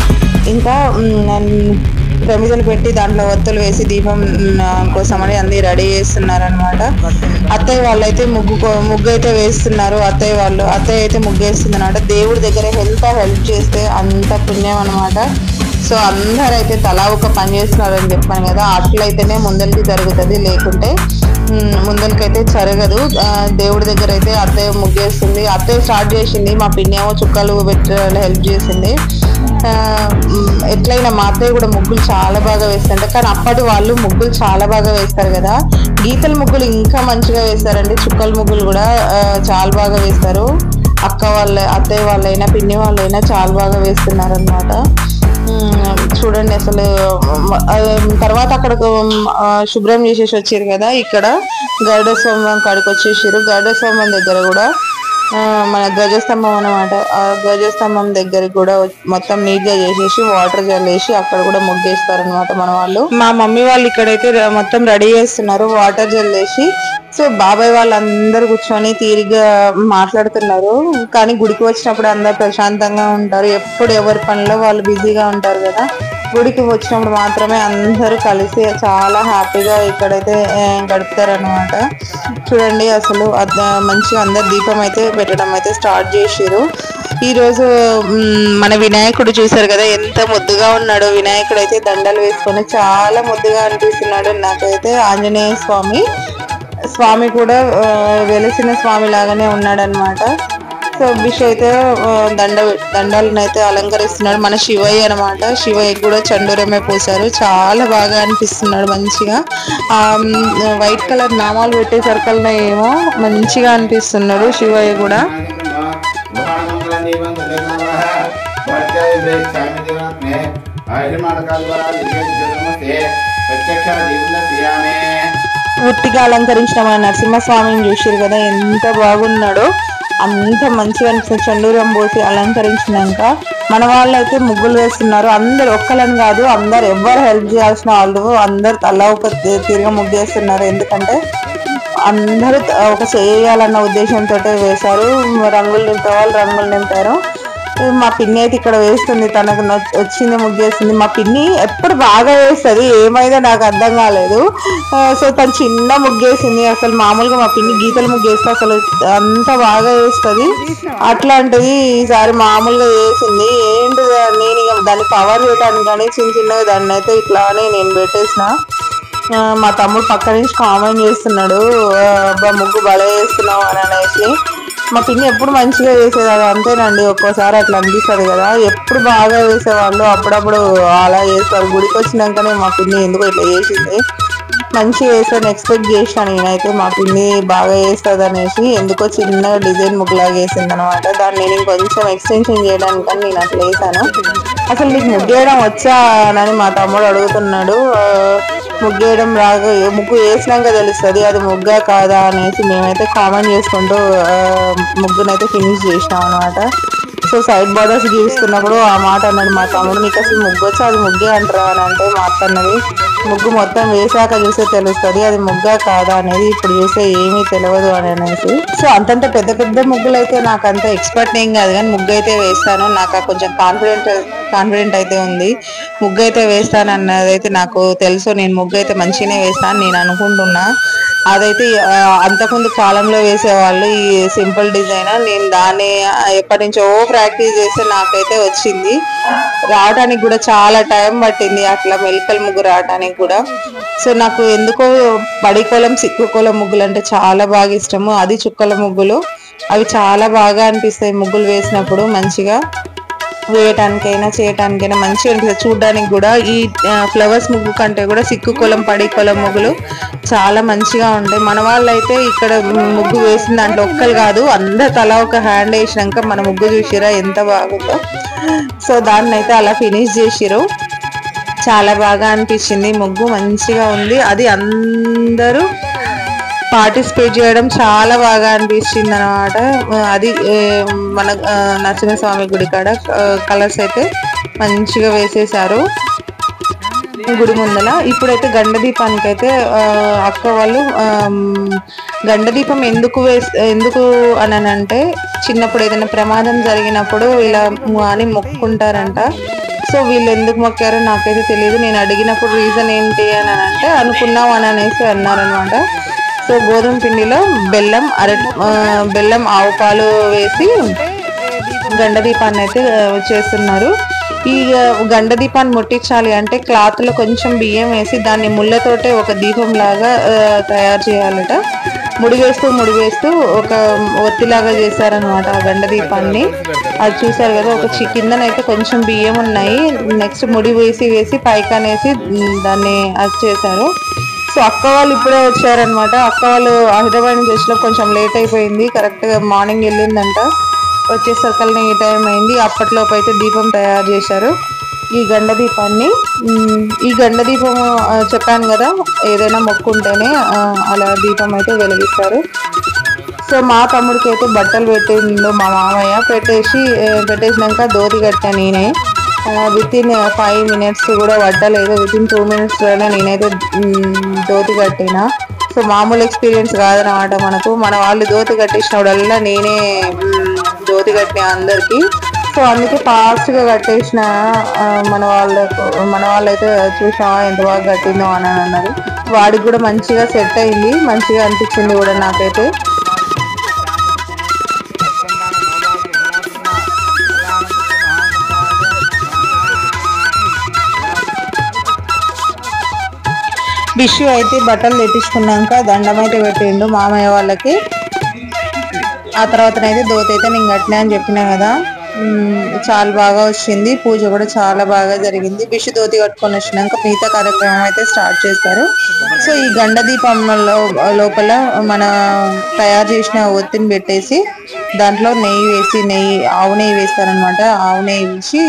ఇంకా ప్రమిదలు పెట్టి దాంట్లో ఒత్తులు వేసి దీపం కోసమని అన్ని రెడీ చేస్తున్నారు అనమాట. అత్తయ్య వాళ్ళు అయితే ముగ్గు అయితే వేస్తున్నారు. అత్తయ్య అయితే ముగ్గు వేస్తుంది అనమాట. దేవుడి దగ్గర ఎంత హెల్ప్ చేస్తే అంత పుణ్యం అనమాట. సో అందరూ అయితే తలా ఒక పని చేస్తున్నారని చెప్పాను కదా. అట్లయితేనే ముందరికి జరుగుతుంది, లేకుంటే ముందరికైతే జరగదు. దేవుడి దగ్గర అయితే అత్తయ్య ముగ్గేస్తుంది. అత్తయ్య స్టార్ట్ చేసింది, మా పిన్ని ఏమో చుక్కలు పెట్టాలి హెల్ప్ చేసింది. ఎట్లయినా మా అత్తయ్య కూడా ముగ్గులు చాలా బాగా వేస్తారు. కానీ అప్పటి వాళ్ళు ముగ్గులు చాలా బాగా వేస్తారు కదా. గీతల ముగ్గులు ఇంకా మంచిగా వేస్తారండి. చుక్కల ముగ్గులు కూడా చాలా బాగా వేస్తారు. అత్తయ్య వాళ్ళైనా పిన్ని వాళ్ళైనా చాలా బాగా వేస్తున్నారు అనమాట. చూడండి అసలు. తర్వాత అక్కడ శుభ్రం చేసేసి వచ్చారు కదా. ఇక్కడ గరుడ స్తంభం కాడికి వచ్చేసారు. గరుడ స్తంభం దగ్గర కూడా మన ధ్వజస్తంభం అనమాట. ఆ ధ్వజస్తంభం దగ్గరికి కూడా మొత్తం నీట్ గా చేసేసి వాటర్ జల్లేసి అక్కడ కూడా ముగ్గేస్తారు అనమాట మన వాళ్ళు. మా మమ్మీ వాళ్ళు ఇక్కడైతే మొత్తం రెడీ చేస్తున్నారు వాటర్ జల్లేసి. సో బాబాయ్ వాళ్ళందరూ కూర్చొని తీరిగ్గా మాట్లాడుతున్నారు. కానీ గుడికి వచ్చినప్పుడు అందరు ప్రశాంతంగా ఉంటారు. ఎప్పుడు ఎవరి పనిలో వాళ్ళు బిజీగా ఉంటారు కదా. గుడికి వచ్చినప్పుడు మాత్రమే అందరూ కలిసి చాలా హ్యాపీగా ఇక్కడైతే గడుపుతారనమాట. చూడండి అసలు మంచిగా అందరు దీపం అయితే పెట్టడం అయితే స్టార్ట్ చేసారు. ఈరోజు మన వినాయకుడు చూసారు కదా ఎంత ముద్దుగా ఉన్నాడు. వినాయకుడు అయితే దండలు వేసుకొని చాలా ముద్దుగా అనిపిస్తున్నాడు నాకైతే. ఆంజనేయ స్వామి కూడా వెలిసిన స్వామి లాగానే ఉన్నాడనమాట. సో బిష్ అయితే దండాలను అయితే అలంకరిస్తున్నాడు. మన శివయ్య అనమాట. శివయ్య కూడా చండూరమే పోసారు. చాలా బాగా అనిపిస్తున్నాడు మంచిగా. వైట్ కలర్ నామాలు పెట్టే సర్కల్న ఏమో మంచిగా అనిపిస్తున్నాడు శివయ్య కూడా. పూర్తిగా అలంకరించిన మన నరసింహస్వామిని చూసారు కదా ఎంత బాగున్నాడో. అంత మంచిగా అనిపిస్తుంది. చండూరం పోసి అలంకరించినాక మన వాళ్ళు అయితే ముగ్గులు వేస్తున్నారు. అందరు ఒక్కలని కాదు, అందరు ఎవరు హెల్ప్ చేయాల్సిన వాళ్ళు అందరు తలా ఒక తిరిగి ముగ్గేస్తున్నారు. ఎందుకంటే అందరూ ఒక చేయాలన్న ఉద్దేశంతో వేశారు. రంగులు నింపే వాళ్ళు రంగులు నింపారు. మా పిన్ని అయితే ఇక్కడ వేస్తుంది. తనకు వచ్చింది ముగ్గేస్తుంది. మా పిన్ని ఎప్పుడు బాగా వేస్తుంది, ఏమైందో నాకు అర్థం కాలేదు. సో తను చిన్న ముగ్గేసింది. అసలు మామూలుగా మా పిన్ని గీతలు ముగ్గేస్తే అసలు అంత బాగా వేస్తుంది. అట్లాంటిది ఈసారి మామూలుగా వేసింది. ఏంటి నేను ఇక దాన్ని కవర్ చేయడానికి కానీ చిన్నగా దాన్ని అయితే ఇట్లానే నేను పెట్టేసిన. మా తమ్ముడు పక్క నుంచి కామెంట్ చేస్తున్నాడు, ముగ్గు భలే వేస్తున్నావు అని అనేసి. మా పిన్ని ఎప్పుడు మంచిగా వేసేది. అది అంతేనండి, ఒక్కోసారి అట్లా అనిపిస్తుంది కదా. ఎప్పుడు బాగా వేసేవాళ్ళు అప్పుడప్పుడు అలా చేస్తారు. గుడికి వచ్చినాకనే మా పిన్ని ఎందుకో ఇట్లా చేసింది. మంచిగా వేస్తాను ఎక్స్పెక్ట్ చేసాను నేనైతే. మా పిన్ని బాగా వేస్తుంది అనేసి ఎందుకో చిన్నగా డిజైన్ ముగ్గులాగా వేసింది అనమాట. దాన్ని నేను ఇంకొంచెం ఎక్స్టెన్షన్ చేయడానికి నేను అట్లా వేసాను. అసలు నీకు ముగ్గేయడం వచ్చా అని మా తమ్ముడు అడుగుతున్నాడు. ముగ్గేయడం ముగ్గు వేసినాక తెలుస్తుంది అది ముగ్గా కాదా అనేసి మేమైతే కామెంట్ చేసుకుంటూ ముగ్గునైతే ఫినిష్ చేసినాం అనమాట. సో సైడ్ బార్డర్స్ గీస్తున్నప్పుడు ఆ మాట అన్నాడు మా తమ్ముడు, నీకు అసలు ముగ్గు వచ్చా, అది ముగ్గే అంటారా అని అంటే మా అత్త అన్నది, ముగ్గు మొత్తం వేసాక చూస్తే తెలుస్తుంది అది ముగ్గా కాదా అనేది, ఇప్పుడు చూస్తే ఏమీ తెలియదు అని అనేసి. సో అంతంత పెద్ద పెద్ద ముగ్గులు అయితే నాకు అంత ఎక్స్పర్ట్ ఏం కాదు, కానీ ముగ్గు అయితే వేస్తాను. నాకు కొంచెం కాన్ఫిడెంట్ అయితే ఉంది. ముగ్గు అయితే వేస్తాను అన్నది అయితే నాకు తెలుసు. నేను ముగ్గు అయితే మంచిగానే వేస్తాను నేను అనుకుంటున్నా. అదైతే అంతకుముందు కాలంలో వేసేవాళ్ళు ఈ సింపుల్ డిజైన్, నేను దాన్ని ఎప్పటి నుంచో ప్రాక్టీస్ చేస్తే నాకైతే వచ్చింది. రావడానికి కూడా చాలా టైం పట్టింది అట్లా మెలికల ముగ్గు రావడానికి కూడా. సో నాకు ఎందుకో పడికోలం సిక్కుకోలం ముగ్గులు అంటే చాలా బాగా ఇష్టము. అది చుక్కల ముగ్గులు, అవి చాలా బాగా అనిపిస్తాయి ముగ్గులు వేసినప్పుడు. మంచిగా వేయటానికైనా చేయటానికైనా మంచిగా అనిపిస్తుంది చూడడానికి కూడా. ఈ ఫ్లవర్స్ ముగ్గు కంటే కూడా సిక్కుకోలం పడికోలం ముగ్గులు చాలా మంచిగా ఉంటాయి. మన వాళ్ళు అయితే ఇక్కడ ముగ్గు వేసిన దాంట్లో ఒక్కరు కాదు, అందరు తలా ఒక హ్యాండ్ వేసినాక మన ముగ్గు చూసిరా ఎంత బాగుందో. సో దాన్ని అయితే అలా ఫినిష్ చేసిరు, చాలా బాగా అనిపించింది. ముగ్గు మంచిగా ఉంది, అది అందరూ పార్టిసిపేట్ చేయడం చాలా బాగా అనిపించింది అనమాట. అది మన నరసింహస్వామి గుడి కాడ కలర్స్ అయితే మంచిగా వేసేసారు గుడి ముందల. ఇప్పుడైతే గండదీపానికి అయితే అక్క వాళ్ళు గండదీపం ఎందుకు అని అంటే, చిన్నప్పుడు ఏదైనా ప్రమాదం జరిగినప్పుడు ఇలా అని మొక్కుకుంటారంట. సో వీళ్ళు ఎందుకు మొక్కారో నాకైతే తెలియదు. నేను అడిగినప్పుడు రీజన్ ఏంటి అని అంటే అనుకున్నాం అని అనేసి అన్నారనమాట. సో గోధుమ పిండిలో బెల్లం ఆవు పాలు వేసి గండదీపాన్ని అయితే చేస్తున్నారు. ఈ గండదీపాన్ని ముట్టించాలి అంటే క్లాత్లో కొంచెం బియ్యం వేసి దాన్ని ముళ్ళతోటే ఒక దీపం లాగా తయారు చేయాలట. ముడి వేస్తూ ఒక ఒత్తిలాగా చేశారనమాట ఆ గండదీపాన్ని. అది చూసారు కదా, ఒక కిందనైతే కొంచెం బియ్యం ఉన్నాయి, నెక్స్ట్ ముడి వేసి పైకనేసి దాన్ని అది చేశారు. సో అక్క వాళ్ళు ఇప్పుడే వచ్చారనమాట. అక్క వాళ్ళు హైదరాబాద్ నుంచి వచ్చిన కొంచెం లేట్ అయిపోయింది, కరెక్ట్గా మార్నింగ్ వెళ్ళిందంట. వచ్చేసరికల్ని ఈ టైం అయింది. అప్పట్లోపు అయితే దీపం తయారు చేశారు ఈ గండదీపాన్ని. ఈ గండదీపము చెప్పాను కదా, ఏదైనా మొక్కుంటేనే అలా దీపం అయితే వెలిగిస్తారు. సో మా తమ్ముడికి అయితే బట్టలు పెట్టిండు మా మామయ్య. పెట్టేసినాక ధోతి కట్టా నేనే. వితిన్ 5 minutes కూడా పడ్డలేదు, వితిన్ 2 minutesలోనే నేనైతే ధోతి కట్టిన. సో మామూలు ఎక్స్పీరియన్స్ కాదనమాట మనకు. మన వాళ్ళు ధోతి కట్టించినప్పుడల్లా నేనే ధోతి కట్టిన అందరికీ. సో అందుకే ఫాస్ట్గా కట్టేసిన. మన వాళ్ళైతే చూసావా ఎంత బాగా కట్టిందో అని అన్నారు. వాడికి కూడా మంచిగా సెట్ అయింది, మంచిగా అనిపించింది కూడా నాకైతే. బిషు అయితే బట్టలు తెప్పించుకున్నాక దండం అయితే పెట్టిండు మామయ్య వాళ్ళకి. ఆ తర్వాతనైతే ధోతి అయితే నేను కట్టినా అని చెప్పినా కదా, చాలా బాగా వచ్చింది. పూజ కూడా చాలా బాగా జరిగింది. బిషు ధోతి కట్టుకొని వచ్చినాక మిగతా కార్యక్రమం అయితే స్టార్ట్ చేస్తారు. సో ఈ గండదీపంలో లోపల మన తయారు చేసిన ఒత్తిని పెట్టేసి దాంట్లో ఆవు నెయ్యి వేస్తారనమాట. ఆవు నెయ్యి వేసి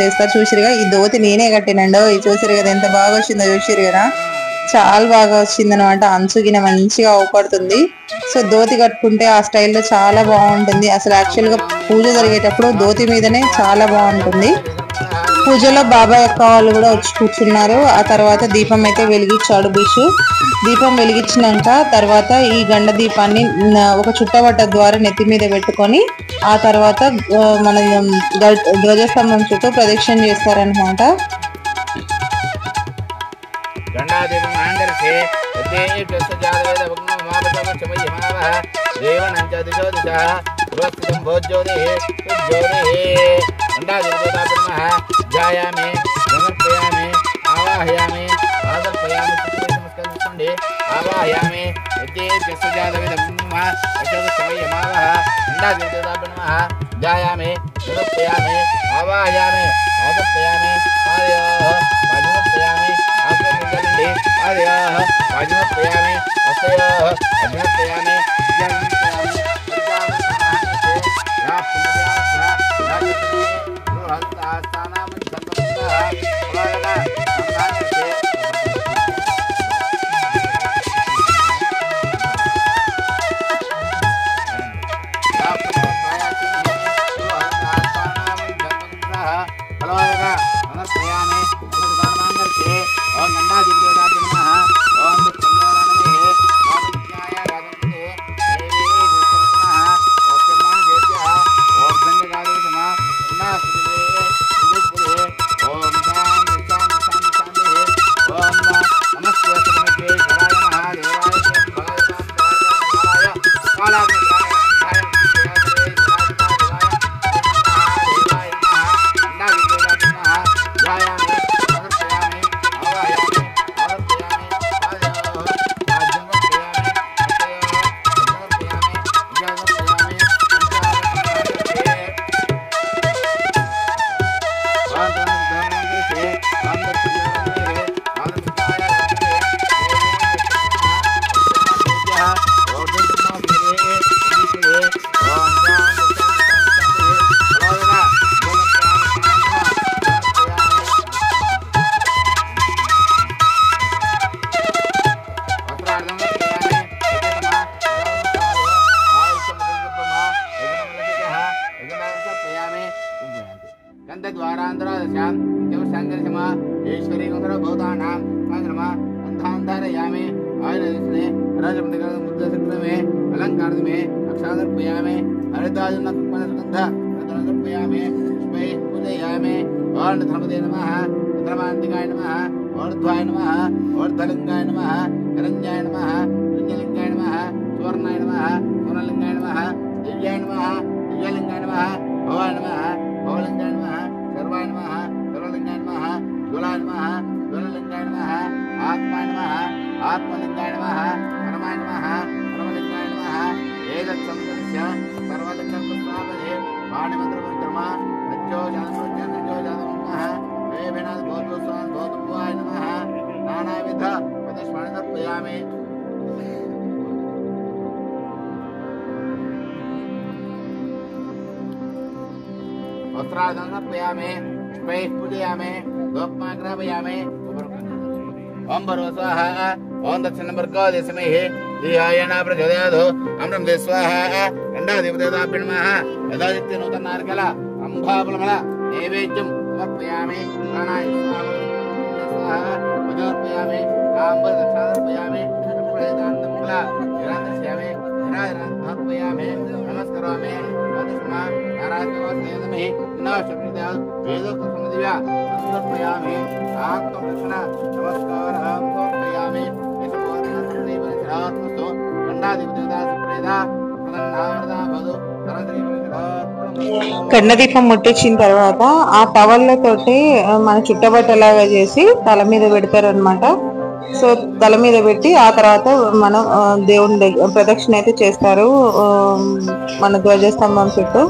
చేస్తారు. చూసిరుగా ఈ ధోతి నేనే కట్టినండో, ఇది చూసిరు కదా ఎంత బాగా వచ్చిందో చూసిరు కదా, చాలా బాగా వచ్చింది అనమాట. అంచుగిన మంచిగా అవపడుతుంది. సో ధోతి కట్టుకుంటే ఆ స్టైల్లో చాలా బాగుంటుంది. అసలు యాక్చువల్గా పూజ జరిగేటప్పుడు ధోతి మీదనే చాలా బాగుంటుంది. పూజలో బాబాయ్ అక్క వాళ్ళు కూడా వచ్చి కూర్చున్నారు. ఆ తర్వాత దీపం అయితే వెలిగించాడు బిషు. దీపం వెలిగించినాక తర్వాత ఈ గండ దీపాన్ని ఒక చుట్టబట్ట ద్వారా నెత్తి మీద పెట్టుకొని ఆ తర్వాత మన ధ్వజస్తంభం చుట్టూ ప్రదక్షిణ చేస్తారనమాట. గండాదీపం ఆంగరసే దేవనంచదిశోదిశ భోజ్యోతి ధ్యాయామి సమర్పయామి ఆవాహయామి ఆదర్పయామి నమస్కరించుకోండి. ఆవాహయామి ధ్యాయామి సమర్పయామి ఆవాహయామి ఆదర్పయామి అజ్ఞప్యామి ఆశ్రయించండి. అజ్ఞప్యామి అస్తయో అజ్ఞప్యామి सर्वभूतानां चन्द्रमा अन्धान्धारयामि आयुर्दर्शने राजपतिकाल मुद्रासक्रमे अलङ्कारमे अक्षादर्पयामि हरिताजनकुम्भस्कन्ध रत्नदर्पयामि पुष्पै पूजयामि ओं धर्मदे नमः धर्मान्तिकाय नमः ऊर्ध्वाय नमः ऊर्ध्वलिङ्गाय नमः हिरण्याय नमः लिङ्गलिङ्गाय नमः सुवर्णाय नमः सुवर्णलिङ्गाय नमः दिव्याय नमः दिव्यलिङ्गाय नमः भवाय नमः भवलिङ्गाय नमः सर्वाय नमः सर्वलिङ्गाय नमः ज्वलाय नमः ज्वललिङ्गाय नमः आत्माय नमः आत्मलिङ्गाय नमः परमाय नमः परमलिङ्गाय नमः एतत्संकल्प्य सर्वलिङ्गप्रस्तावने वाणिमन्त्रमन्त्रमा नज्जोजातमनः वेभिनाथ भोजोस्वान् भोजभुवाय नमः नानाविध पदस्मरणर्पयामि वस्त्रादनर्पयामि पुष्पैः पूजयामि गोपमाग्रापयामि ओं भर्गस्वाहा ओं दक्षिणवर्गो दिशमेः धियायेन प्रचोदयात् अमृतं दे स्वाहा गण्डाधिपदेवताभ्यो नमः यदादित्य नूतनार्कल अम्भाफलफल नैवेद्यं समर्पयामि प्राणाय स्वाहा वजोर्पयामि ताम्बूलदक्षार्पयामि प्रदान्तमूल निरादर्शयामि निरादर्पयामि नमस्करोमि अदस्मा नारायणवासनेमहि नमः वेदोक्तसमदिव्या समर्पयामि आत्मदर्शन नमस्कारं समर्पयामि यशोवर्णसंदेवनश्रात्मस्तो गण्डाधिपदेवता प्रदन्नावरदा भवतु కన్నదీపం ముట్టించిన తర్వాత ఆ టవల్లతోటి మన చుట్టబట్టలాగా చేసి తల మీద పెడతారు అనమాట. సో తల మీద పెట్టి ఆ తర్వాత మనం దేవుని దగ్గర ప్రదక్షిణ అయితే చేస్తారు మన ధ్వజస్తంభం చుట్టూ.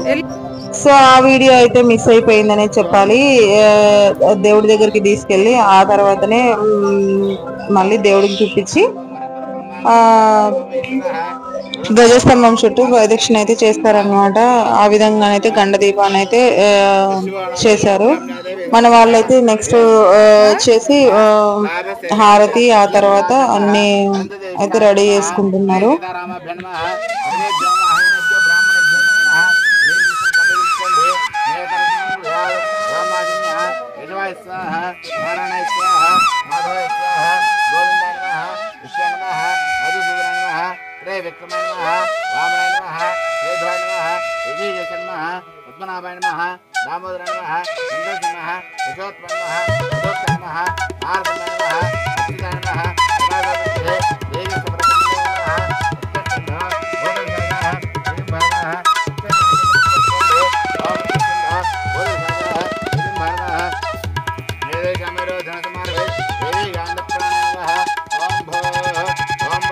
సో ఆ వీడియో అయితే మిస్ అయిపోయిందనే చెప్పాలి. దేవుడి దగ్గరికి తీసుకెళ్ళి ఆ తర్వాతనే మళ్ళీ దేవుడికి చూపించి ధ్వజస్తంభం చుట్టూ ప్రదక్షిణ అయితే చేస్తారనమాట. ఆ విధంగానైతే గండ దీపాన్ని అయితే చేశారు. మన వాళ్ళైతే నెక్స్ట్ వచ్చేసి హారతి ఆ తర్వాత అన్ని అయితే రెడీ చేసుకుంటున్నారు. विक्रमाय नमः वामनाय नमः वेदाय नमः विजयाय नमः पद्मनाभाय नमः दामोदराय नमः इंद्राय नमः यशोत्तमाय नमः अशोकाय नमः नारदाय नमः अच्युताय नमः राधाकृष्णे देवी सुब्रह्मण्याय नमः भोजनाय नमः भगवान् ओम कृष्ण भोजनाय भगवान मेरे कामेरो धनकुमार वे देवी गांध प्राणाय नमः ओम भो ओम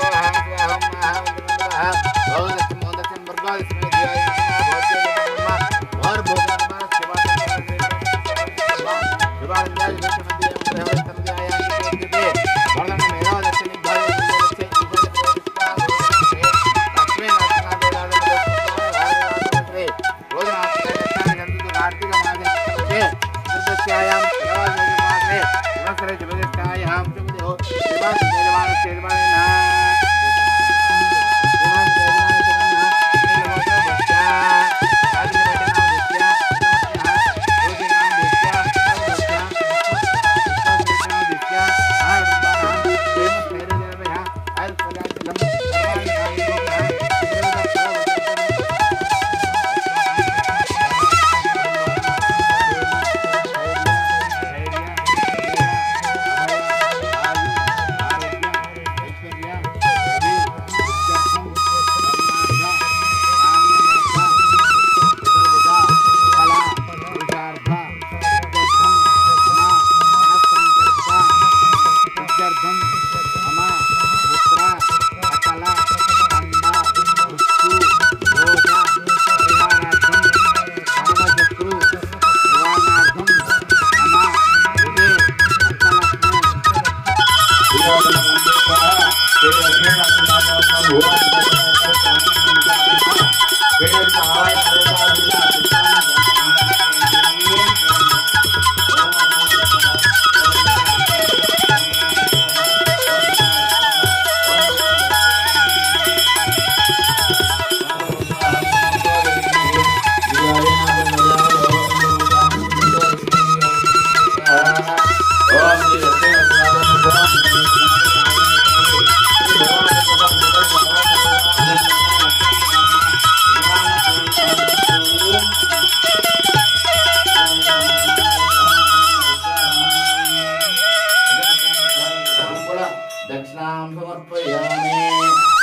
దక్షిణాం సమర్పయామి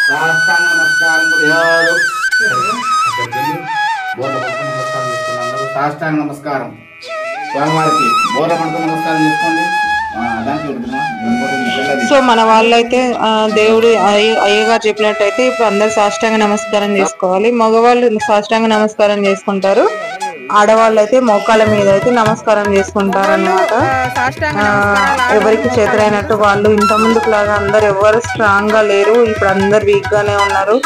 సాష్టాంగ నమస్కారం కుర్యాదు నమస్కారం చేసుకున్నాను సాష్టాంగ నమస్కారం స్వామివారికి బోధపడుతూ నమస్కారం చేసుకోండి సో మన వాళ్ళైతే దేవుడు అయ్యగారు చెప్పినట్టయితే ఇప్పుడు అందరు సాష్టాంగ నమస్కారం చేసుకోవాలి. మగవాళ్ళు సాష్టాంగ నమస్కారం చేసుకుంటారు, ఆడవాళ్ళు అయితే మోకాళ్ళ మీద అయితే నమస్కారం చేసుకుంటారు అన్నమాట. ఎవరికి చేతులైనట్టు వాళ్ళు. ఇంత ముందుకు లాగా అందరు ఎవరు స్ట్రాంగ్ గా లేరు, ఇప్పుడు అందరు వీక్ గానే ఉన్నారు.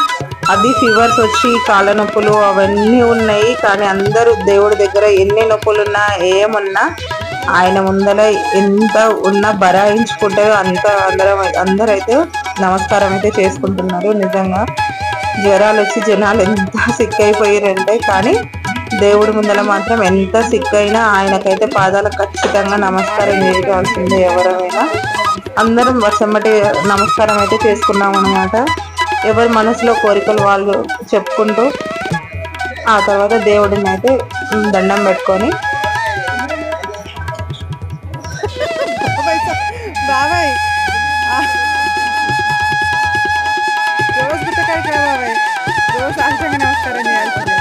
అది ఫీవర్స్ వచ్చి కాళ్ళ నొప్పులు అవన్నీ ఉన్నాయి. కానీ అందరూ దేవుడి దగ్గర ఎన్ని నొప్పులున్నా ఏమున్నా ఆయన ముందర ఎంత ఉన్నా బరాయించుకుంటారో అంత అందరైతే నమస్కారం అయితే చేసుకుంటున్నారు. నిజంగా జ్వరాలు వచ్చి జనాలు ఎంత సిక్ అయిపోయారంటే, కానీ దేవుడి ముందర మాత్రం ఎంత సిక్ అయినా ఆయనకైతే పాదాలకు ఖచ్చితంగా నమస్కారం చేసుకోవాల్సిందే. ఎవరైనా అందరం వర్షమ్మటి నమస్కారం అయితే చేసుకున్నాం అనమాట. ఎవరి మనసులో కోరికలు వాళ్ళు చెప్పుకుంటూ ఆ తర్వాత దేవుడిని అయితే దండం పెట్టుకొని బాబాయ్ రోజు గుట్టకాడికి రా బాబాయ్, రోజు సాష్టాంగ నమస్కారం చేయాల్సిందే.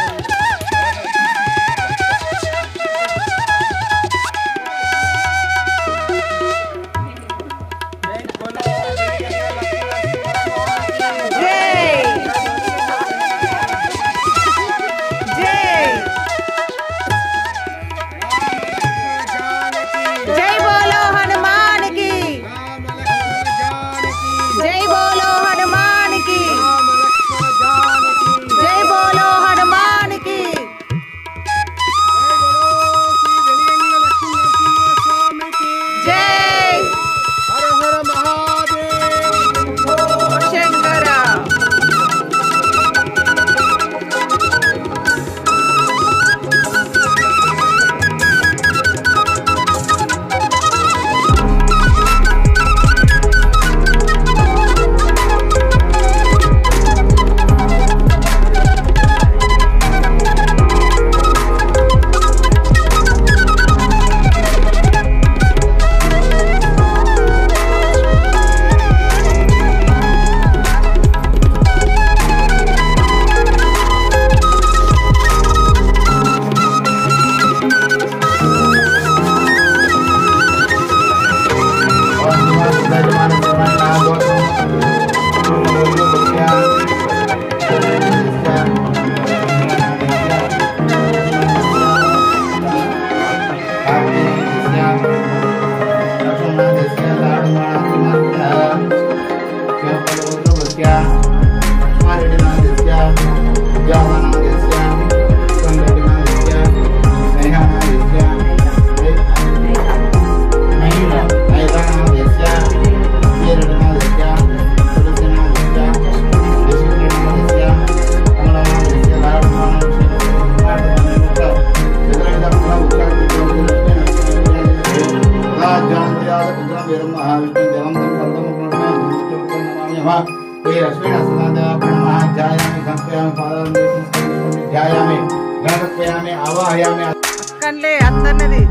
అక్కడలే అందన్నది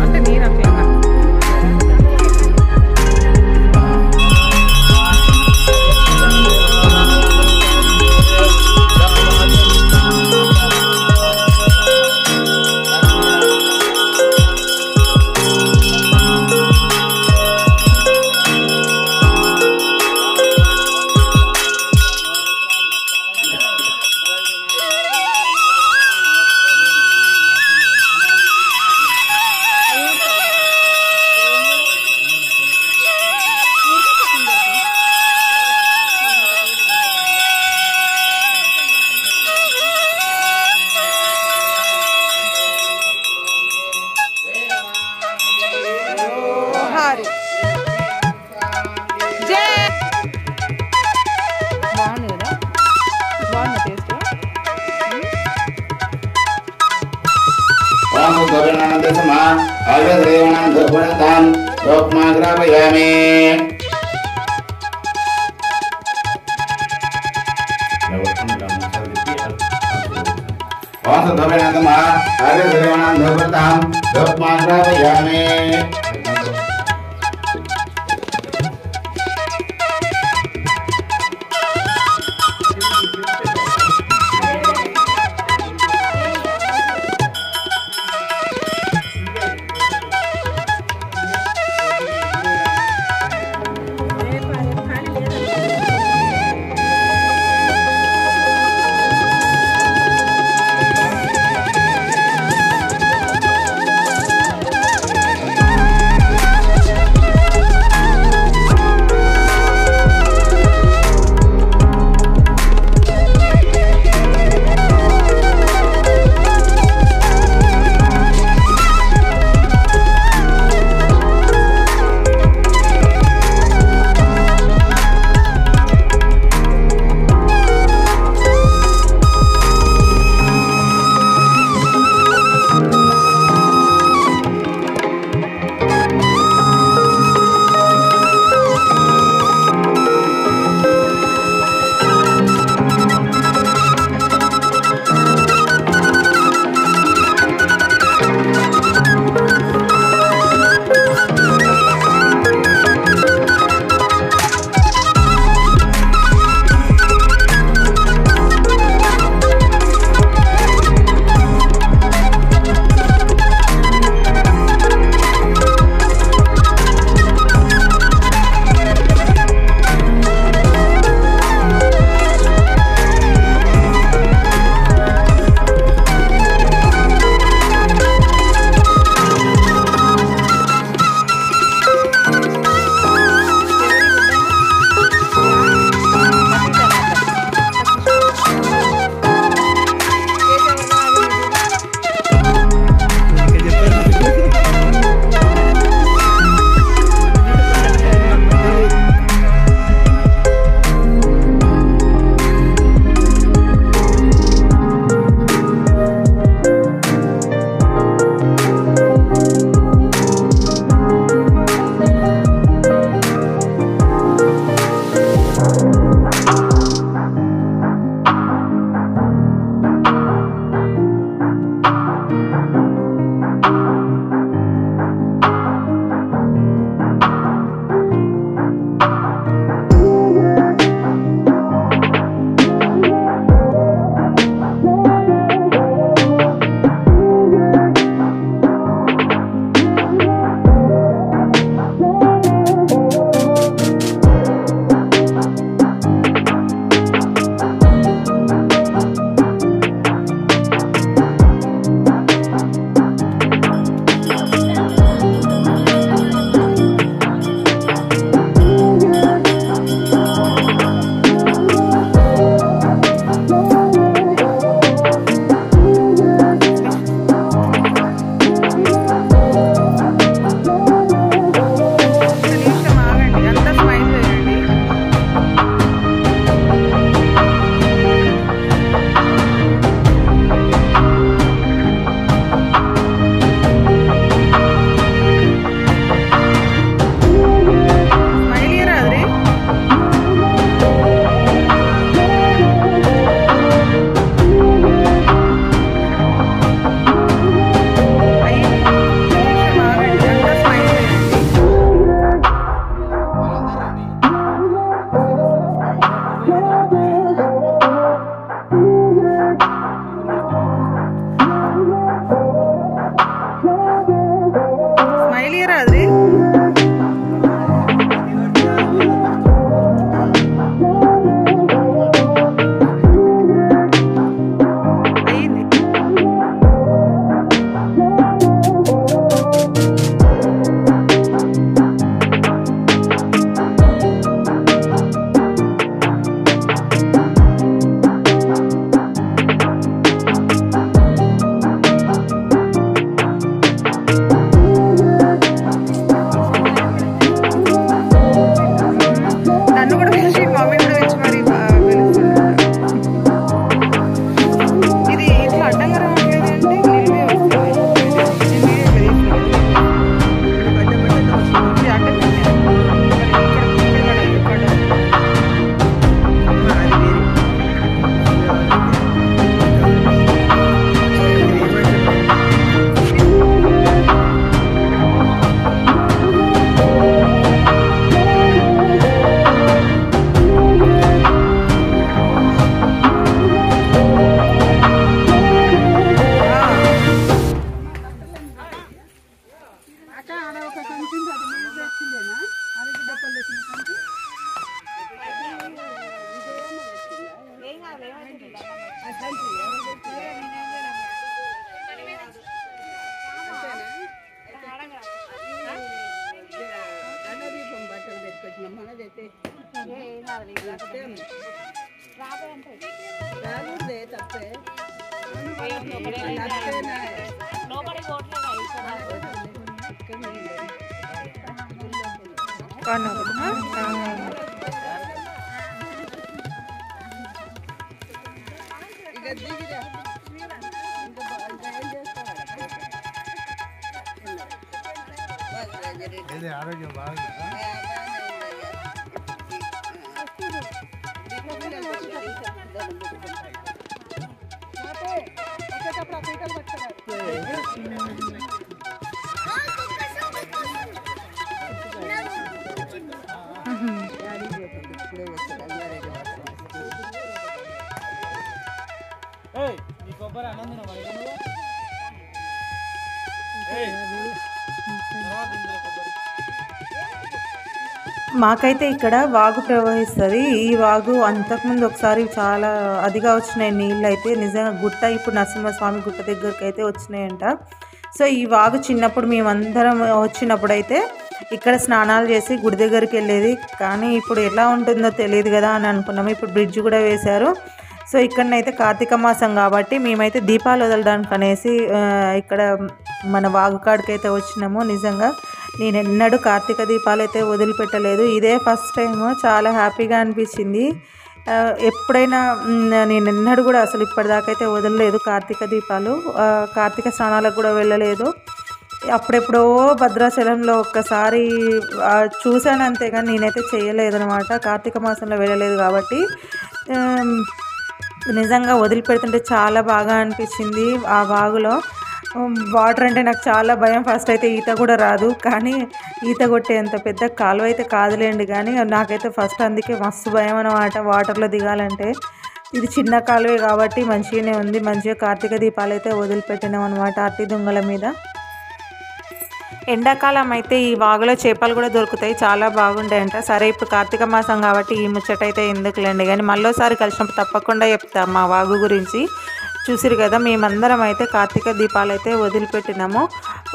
అంటే నేను అట్లా ఆరోగ్యం బాగుంది. మాకైతే ఇక్కడ వాగు ప్రవహిస్తుంది. ఈ వాగు అంతకుముందు ఒకసారి చాలా అదిగా వచ్చినాయి నీళ్ళు అయితే, నిజంగా గుట్ట ఇప్పుడు నరసింహస్వామి గుట్ట దగ్గరికి అయితే వచ్చినాయంట. సో ఈ వాగు చిన్నప్పుడు మేమందరం వచ్చినప్పుడు అయితే ఇక్కడ స్నానాలు చేసి గుడి దగ్గరికి వెళ్ళేది. కానీ ఇప్పుడు ఎలా ఉంటుందో తెలియదు కదా అని అనుకున్నాము. ఇప్పుడు బ్రిడ్జ్ కూడా వేశారు. సో ఇక్కడనైతే కార్తీక మాసం కాబట్టి మేమైతే దీపాలు వదలడానికి అనేసి ఇక్కడ మన వాగు కాడికి అయితే వచ్చినాము. నిజంగా నేను ఎన్నడూ కార్తీక దీపాలు అయితే వదిలిపెట్టలేదు. ఇదే ఫస్ట్ టైం. చాలా హ్యాపీగా అనిపించింది. ఎప్పుడైనా నేను ఎన్నడూ కూడా అసలు ఇప్పటిదాకా అయితే వదలలేదు కార్తీక దీపాలు. కార్తీక స్నానాలకు కూడా వెళ్ళలేదు. అప్పుడెప్పుడో భద్రాచలంలో ఒక్కసారి చూశాను అంతే, కానీ నేనైతే చేయలేదనమాట. కార్తీక మాసంలో వెళ్ళలేదు కాబట్టి నిజంగా వదిలిపెడుతుంటే చాలా బాగా అనిపించింది. ఆ వాగులో వాటర్ అంటే నాకు చాలా భయం. ఫస్ట్ అయితే ఈత కూడా రాదు, కానీ ఈత కొట్టేంత పెద్ద కాలువ అయితే కాదులేండి. కానీ నాకైతే ఫస్ట్ అందుకే మస్తు భయం అన్నమాట వాటర్లో దిగాలంటే. ఇది చిన్న కాలువే కాబట్టి మంచిగానే ఉంది. మంచిగా కార్తీక దీపాలు అయితే వదిలిపెట్టినాం అనమాట అట్టి దొంగల మీద. ఎండాకాలం అయితే ఈ వాగులో చేపలు కూడా దొరుకుతాయి, చాలా బాగుంటాయంట. సరే ఇప్పుడు కార్తీక మాసం కాబట్టి ఈ ముచ్చట అయితే ఎందుకులేండి, కానీ మళ్ళీసారి కలిసినప్పుడు తప్పకుండా చెప్తాం మా వాగు గురించి. చూసిరు కదా, మేమందరం అయితే కార్తీక దీపాలు అయితే వదిలిపెట్టినాము.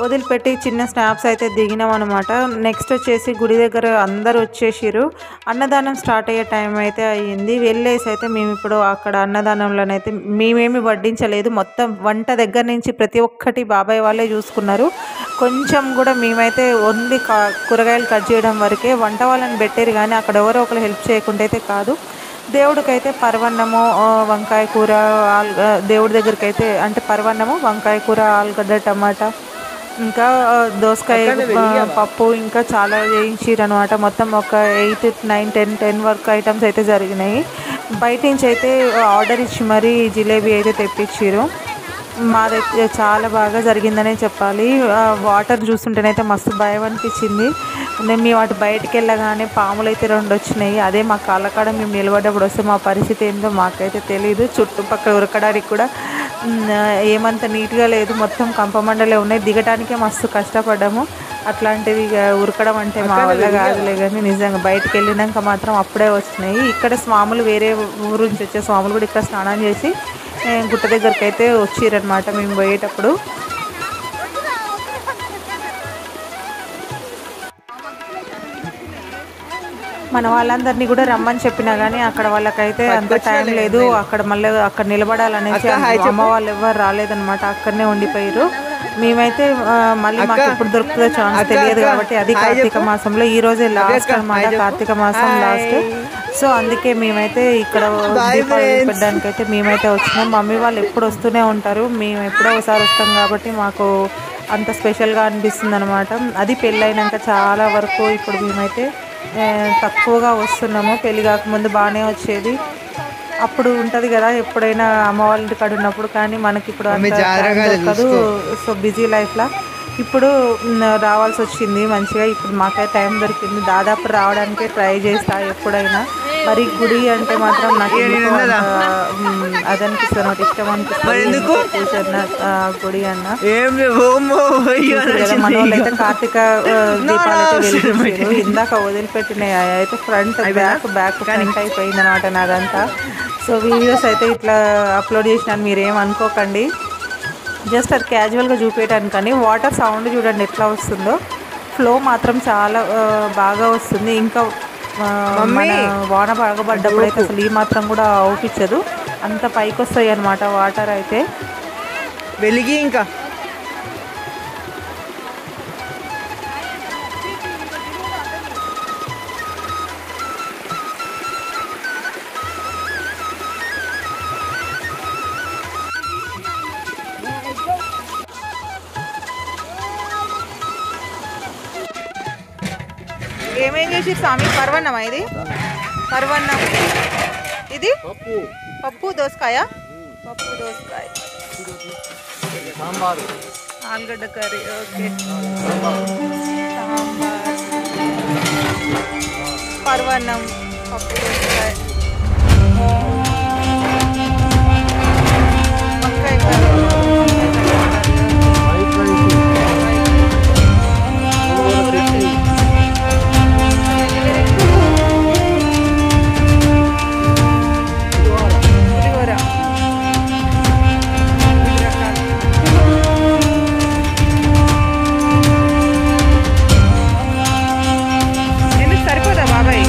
వదిలిపెట్టి చిన్న స్నాప్స్ అయితే దిగినాం అనమాట. నెక్స్ట్ వచ్చేసి గుడి దగ్గర అందరు వచ్చేసిరు. అన్నదానం స్టార్ట్ అయ్యే టైం అయితే అయ్యింది. వెళ్ళేసి అయితే మేము ఇప్పుడు అక్కడ అన్నదానంలోనైతే మేమేమి వడ్డించలేదు. మొత్తం వంట దగ్గర నుంచి ప్రతి ఒక్కటి బాబాయ్ వాళ్ళే చూసుకున్నారు. కొంచెం కూడా మేమైతే ఓన్లీ కూరగాయలు కట్ చేయడం వరకే. వంట వాళ్ళని పెట్టారు కానీ అక్కడ ఎవరో ఒకరు హెల్ప్ చేయకుండా అయితే కాదు. దేవుడికైతే పరవన్నము, వంకాయ కూర, దేవుడి దగ్గరికి అయితే అంటే పరవన్నము, వంకాయ కూర, ఆలుగడ్డ, టమాటా, ఇంకా దోసకాయ పప్పు, ఇంకా చాలా చేయించారు అనమాట. మొత్తం ఒక 8, 9, 10 వరకు ఐటమ్స్ అయితే జరిగినాయి. బయట నుంచి అయితే ఆర్డర్ ఇచ్చి మరీ జిలేబీ అయితే తెప్పించారు. మాదైతే చాలా బాగా జరిగిందనే చెప్పాలి. వాటర్ చూస్తుంటేనైతే మస్తు భయం అనిపించింది. మేము అటు బయటికి వెళ్ళగానే పాములు అయితే 2 వచ్చినాయి. అదే మా కాళ్ళకాడ మేము నిలబడ్డప్పుడు వస్తే మా పరిస్థితి ఏందో మాకైతే తెలియదు. చుట్టుపక్కల ఉరకడానికి కూడా ఏమంత నీట్గా లేదు, మొత్తం కంపమండలే ఉన్నాయి. దిగటానికే మస్తు కష్టపడ్డాము. అట్లాంటిది ఉరకడం అంటే మా వల్ల కాదులే, కానీ నిజంగా బయటకు వెళ్ళినాక మాత్రం అప్పుడే వచ్చినాయి. ఇక్కడ స్వాములు, వేరే ఊరు నుంచి వచ్చే స్వాములు కూడా ఇక్కడ స్నానం చేసి గుట్ట దగ్గరికి అయితే వచ్చిరనమాట మేము పోయేటప్పుడు. మన వాళ్ళందరినీ కూడా రమ్మని చెప్పినా కానీ అక్కడ వాళ్ళకైతే అంత టైం లేదు. అక్కడ మళ్ళీ అక్కడ నిలబడాలనేసి అమ్మ వాళ్ళు ఎవరు రాలేదనమాట, అక్కడనే ఉండిపోయారు. మేమైతే మళ్ళీ మాకు ఎప్పుడు దొరుకుతుందో ఛాన్స్ తెలియదు కాబట్టి అది కార్తీక మాసంలో ఈ రోజే లాస్ట్ అనమాట, కార్తీక మాసం లాస్ట్. సో అందుకే మేమైతే ఇక్కడ దీపాలు పెట్టడానికి అయితే మేమైతే వచ్చినాం. మమ్మీ వాళ్ళు ఎప్పుడు వస్తూనే ఉంటారు, మేము ఎప్పుడో ఒకసారి వస్తాం కాబట్టి మాకు అంత స్పెషల్గా అనిపిస్తుంది అనమాట. అది పెళ్ళైనాక చాలా వరకు ఇప్పుడు మేమైతే తక్కువగా వస్తున్నాము. పెళ్ళి కాకముందు బాగానే వచ్చేది, అప్పుడు ఉంటుంది కదా ఎప్పుడైనా అమ్మ వాళ్ళ ఇంటి కాడ ఉన్నప్పుడు. కానీ మనకి ఇప్పుడు దొరకదు, సో బిజీ లైఫ్లో ఇప్పుడు రావాల్సి వచ్చింది మంచిగా. ఇప్పుడు మాకైతే టైం దొరికింది, దాదాపు రావడానికే ట్రై చేస్తా ఎప్పుడైనా. మరి గుడి అంటే మాత్రం నాకు అది అనిపిస్తుంది, నాకు ఇష్టం అనిపిస్తుంది గుడి అన్న. మన వాళ్ళు అయితే కార్తీక దీపాలు అయితే వెలిగించారు. ఇందాక వదిలిపెట్టినాయి అయితే ఫ్రంట్ బ్యాక్ ఫ్రంట్ అయిపోయింది అనమాట నాదంతా. సో వీడియోస్ అయితే ఇట్లా అప్లోడ్ చేసినాను, మీరేం అనుకోకండి, జస్ట్ అది క్యాజువల్గా చూపించడానికి. కానీ వాటర్ సౌండ్ చూడండి ఎట్లా వస్తుందో, ఫ్లో మాత్రం చాలా బాగా వస్తుంది. ఇంకా మమ్మీ! మన వాన పడగబడ్డప్పుడు అయితే అసలు ఈ మాత్రం కూడా ఊపించదు, అంత పైకి వస్తాయి అన్నమాట వాటర్ అయితే. వెలిగి ఇంకా ఏమేం చేసి స్వామి? పర్వన్నమా ఇది? పర్వన్నం. ఇది పప్పు దోసకాయ, పప్పు దోసకాయ, ఆలుగడ్డ కర్రీ. ఓకే, సాంబార్, పర్వన్నం, పప్పు దోసకాయ, వంకాయ కర్రీ, పులిహోర, ఎందుకు సరిపోదా బాబాయ్?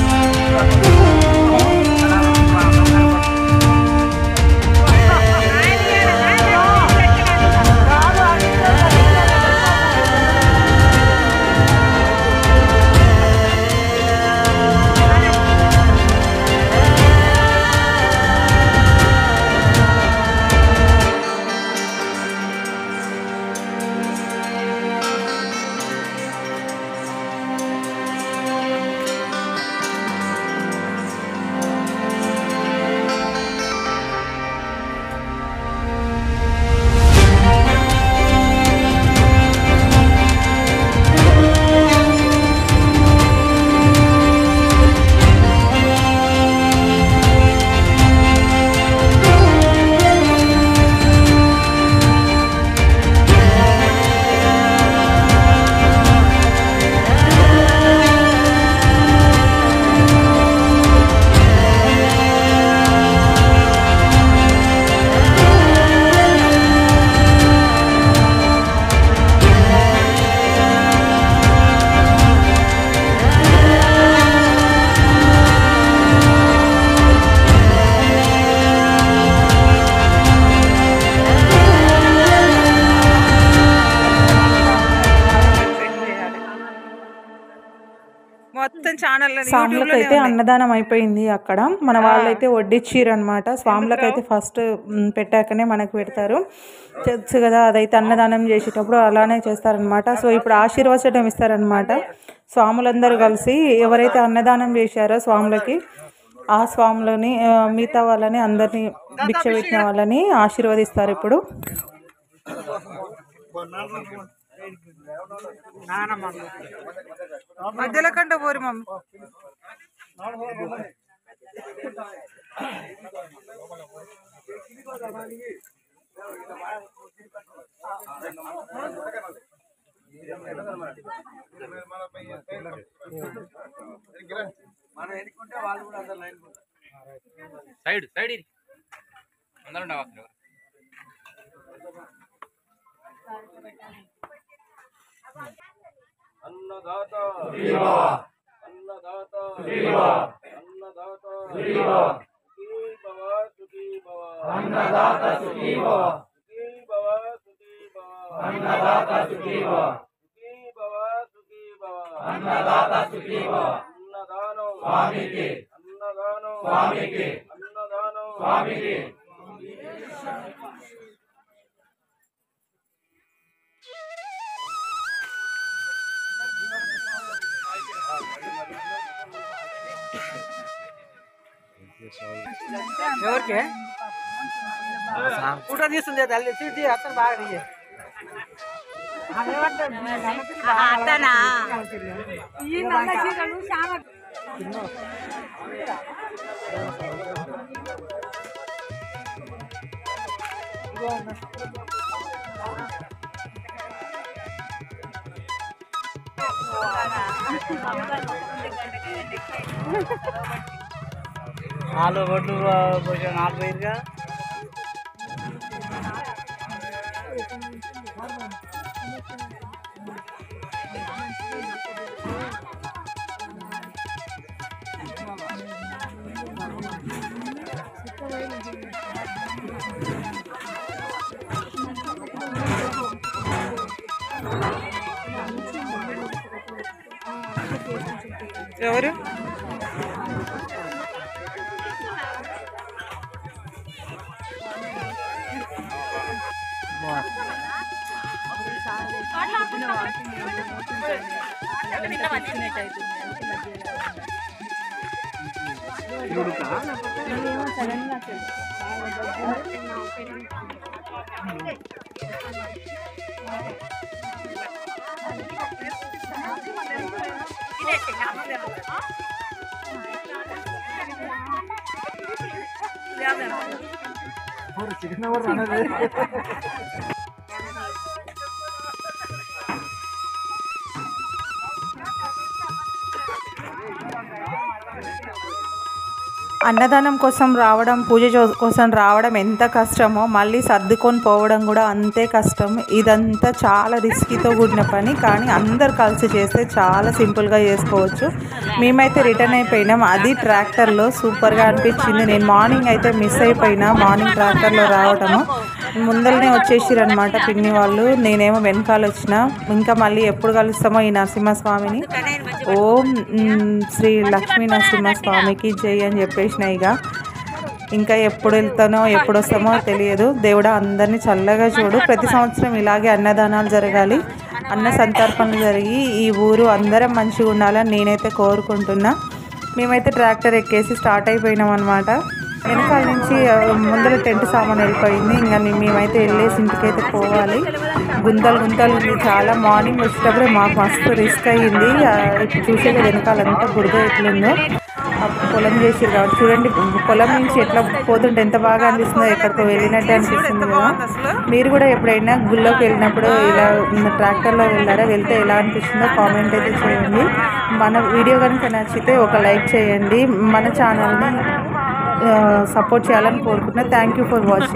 మొత్తం ఛానల్ స్వాములకైతే అన్నదానం అయిపోయింది అక్కడ. మన వాళ్ళైతే వడ్డిచ్చిర్రు అనమాట. స్వాములకైతే ఫస్ట్ పెట్టాకనే మనకు పెడతారు, తెలుసు కదా. అదైతే అన్నదానం చేసేటప్పుడు అలానే చేస్తారనమాట. సో ఇప్పుడు ఆశీర్వచనం ఇస్తారనమాట. స్వాములందరూ కలిసి ఎవరైతే అన్నదానం చేశారో స్వాములకి, ఆ స్వాములని మిగతా వాళ్ళని అందరినీ భిక్ష పెట్టిన వాళ్ళని ఆశీర్వదిస్తారు ఇప్పుడు. మధ్యలో కంటే పోరు మమ్మీ. సైడ్ సైడ్ అందరూ ఉండవచ్చు. అన్నదాత అన్నదాత అన్నదాత సుఖీ భవ సుఖీ భవ అన్నదాత సుఖీ భవ సుఖీ భవ సుఖీ భవ అన్నదాత సుఖీ భవ సుఖీ భవ సుఖీ భవ అన్నదాత సుఖీ భవ అన్నదానం స్వామికి అన్నదానం స్వామికి అన్నదానం స్వామికి. ఎవరికి ఫోటో తీస్తుంది తల్లి తీసి అతను బాగా నాలుగు రోడ్లు నాలుగు వేరుగా ఎవరు అన్నదానం కోసం రావడం, పూజ కోసం రావడం ఎంత కష్టమో మళ్ళీ సర్దుకొని పోవడం కూడా అంతే కష్టం. ఇదంతా చాలా రిస్కీతో కూడిన పని, కానీ అందరు కలిసి చేస్తే చాలా సింపుల్గా చేసుకోవచ్చు. మేమైతే రిటర్న్ అయిపోయినాం. అది ట్రాక్టర్లో సూపర్గా అనిపించింది. నేను మార్నింగ్ అయితే మిస్ అయిపోయినా, మార్నింగ్ ట్రాక్టర్లో రావడము. ముందరనే వచ్చేసిరనమాట పిన్ని వాళ్ళు, నేనేమో వెనకాల వచ్చిన. ఇంకా మళ్ళీ ఎప్పుడు కలుస్తామో ఈ నరసింహస్వామిని. ఓం శ్రీ లక్ష్మీ నరసింహస్వామికి జై అని చెప్పేసిన. ఇంకా ఎప్పుడు వెళ్తానో ఎప్పుడు వస్తామో తెలియదు. దేవుడా అందరినీ చల్లగా చూడు. ప్రతి సంవత్సరం ఇలాగే అన్నదానాలు జరగాలి, అన్న సంతర్పణలు జరిగి ఈ ఊరు అందరం మంచిగా ఉండాలని నేనైతే కోరుకుంటున్నా. మేమైతే ట్రాక్టర్ ఎక్కేసి స్టార్ట్ అయిపోయినాం అనమాట. వెనకాల నుంచి ముందర టెంట్ సామాన్ వెళ్ళిపోయింది. ఇంకా మేమైతే వెళ్ళేసి ఇంటికైతే పోవాలి. గుంతలు గుంతలు ఉంది చాలా. మార్నింగ్ వచ్చేటప్పుడే మాకు మస్తు రిస్క్ అయ్యింది. ఇప్పుడు చూసేది వెనకాలంతా బురద ఎట్లుందో. పొలం చేసి కాబట్టి చూడండి, పొలం నుంచి ఎట్లా పోతుంటే ఎంత బాగా అనిపిస్తుందో, ఎక్కడికో వెళ్ళినట్టు అనిపిస్తుంది కదా. మీరు కూడా ఎప్పుడైనా గుళ్ళోకి వెళ్ళినప్పుడు ఇలా ట్రాక్టర్లో వెళ్ళారా, వెళ్తే ఎలా అనిపిస్తుందో కామెంట్ అయితే చేయండి. మన వీడియో కనుక నచ్చితే ఒక లైక్ చేయండి. మన ఛానల్ని సపోర్ట్ చేయాలని కోరుకుంటున్నా. Thank you for watching.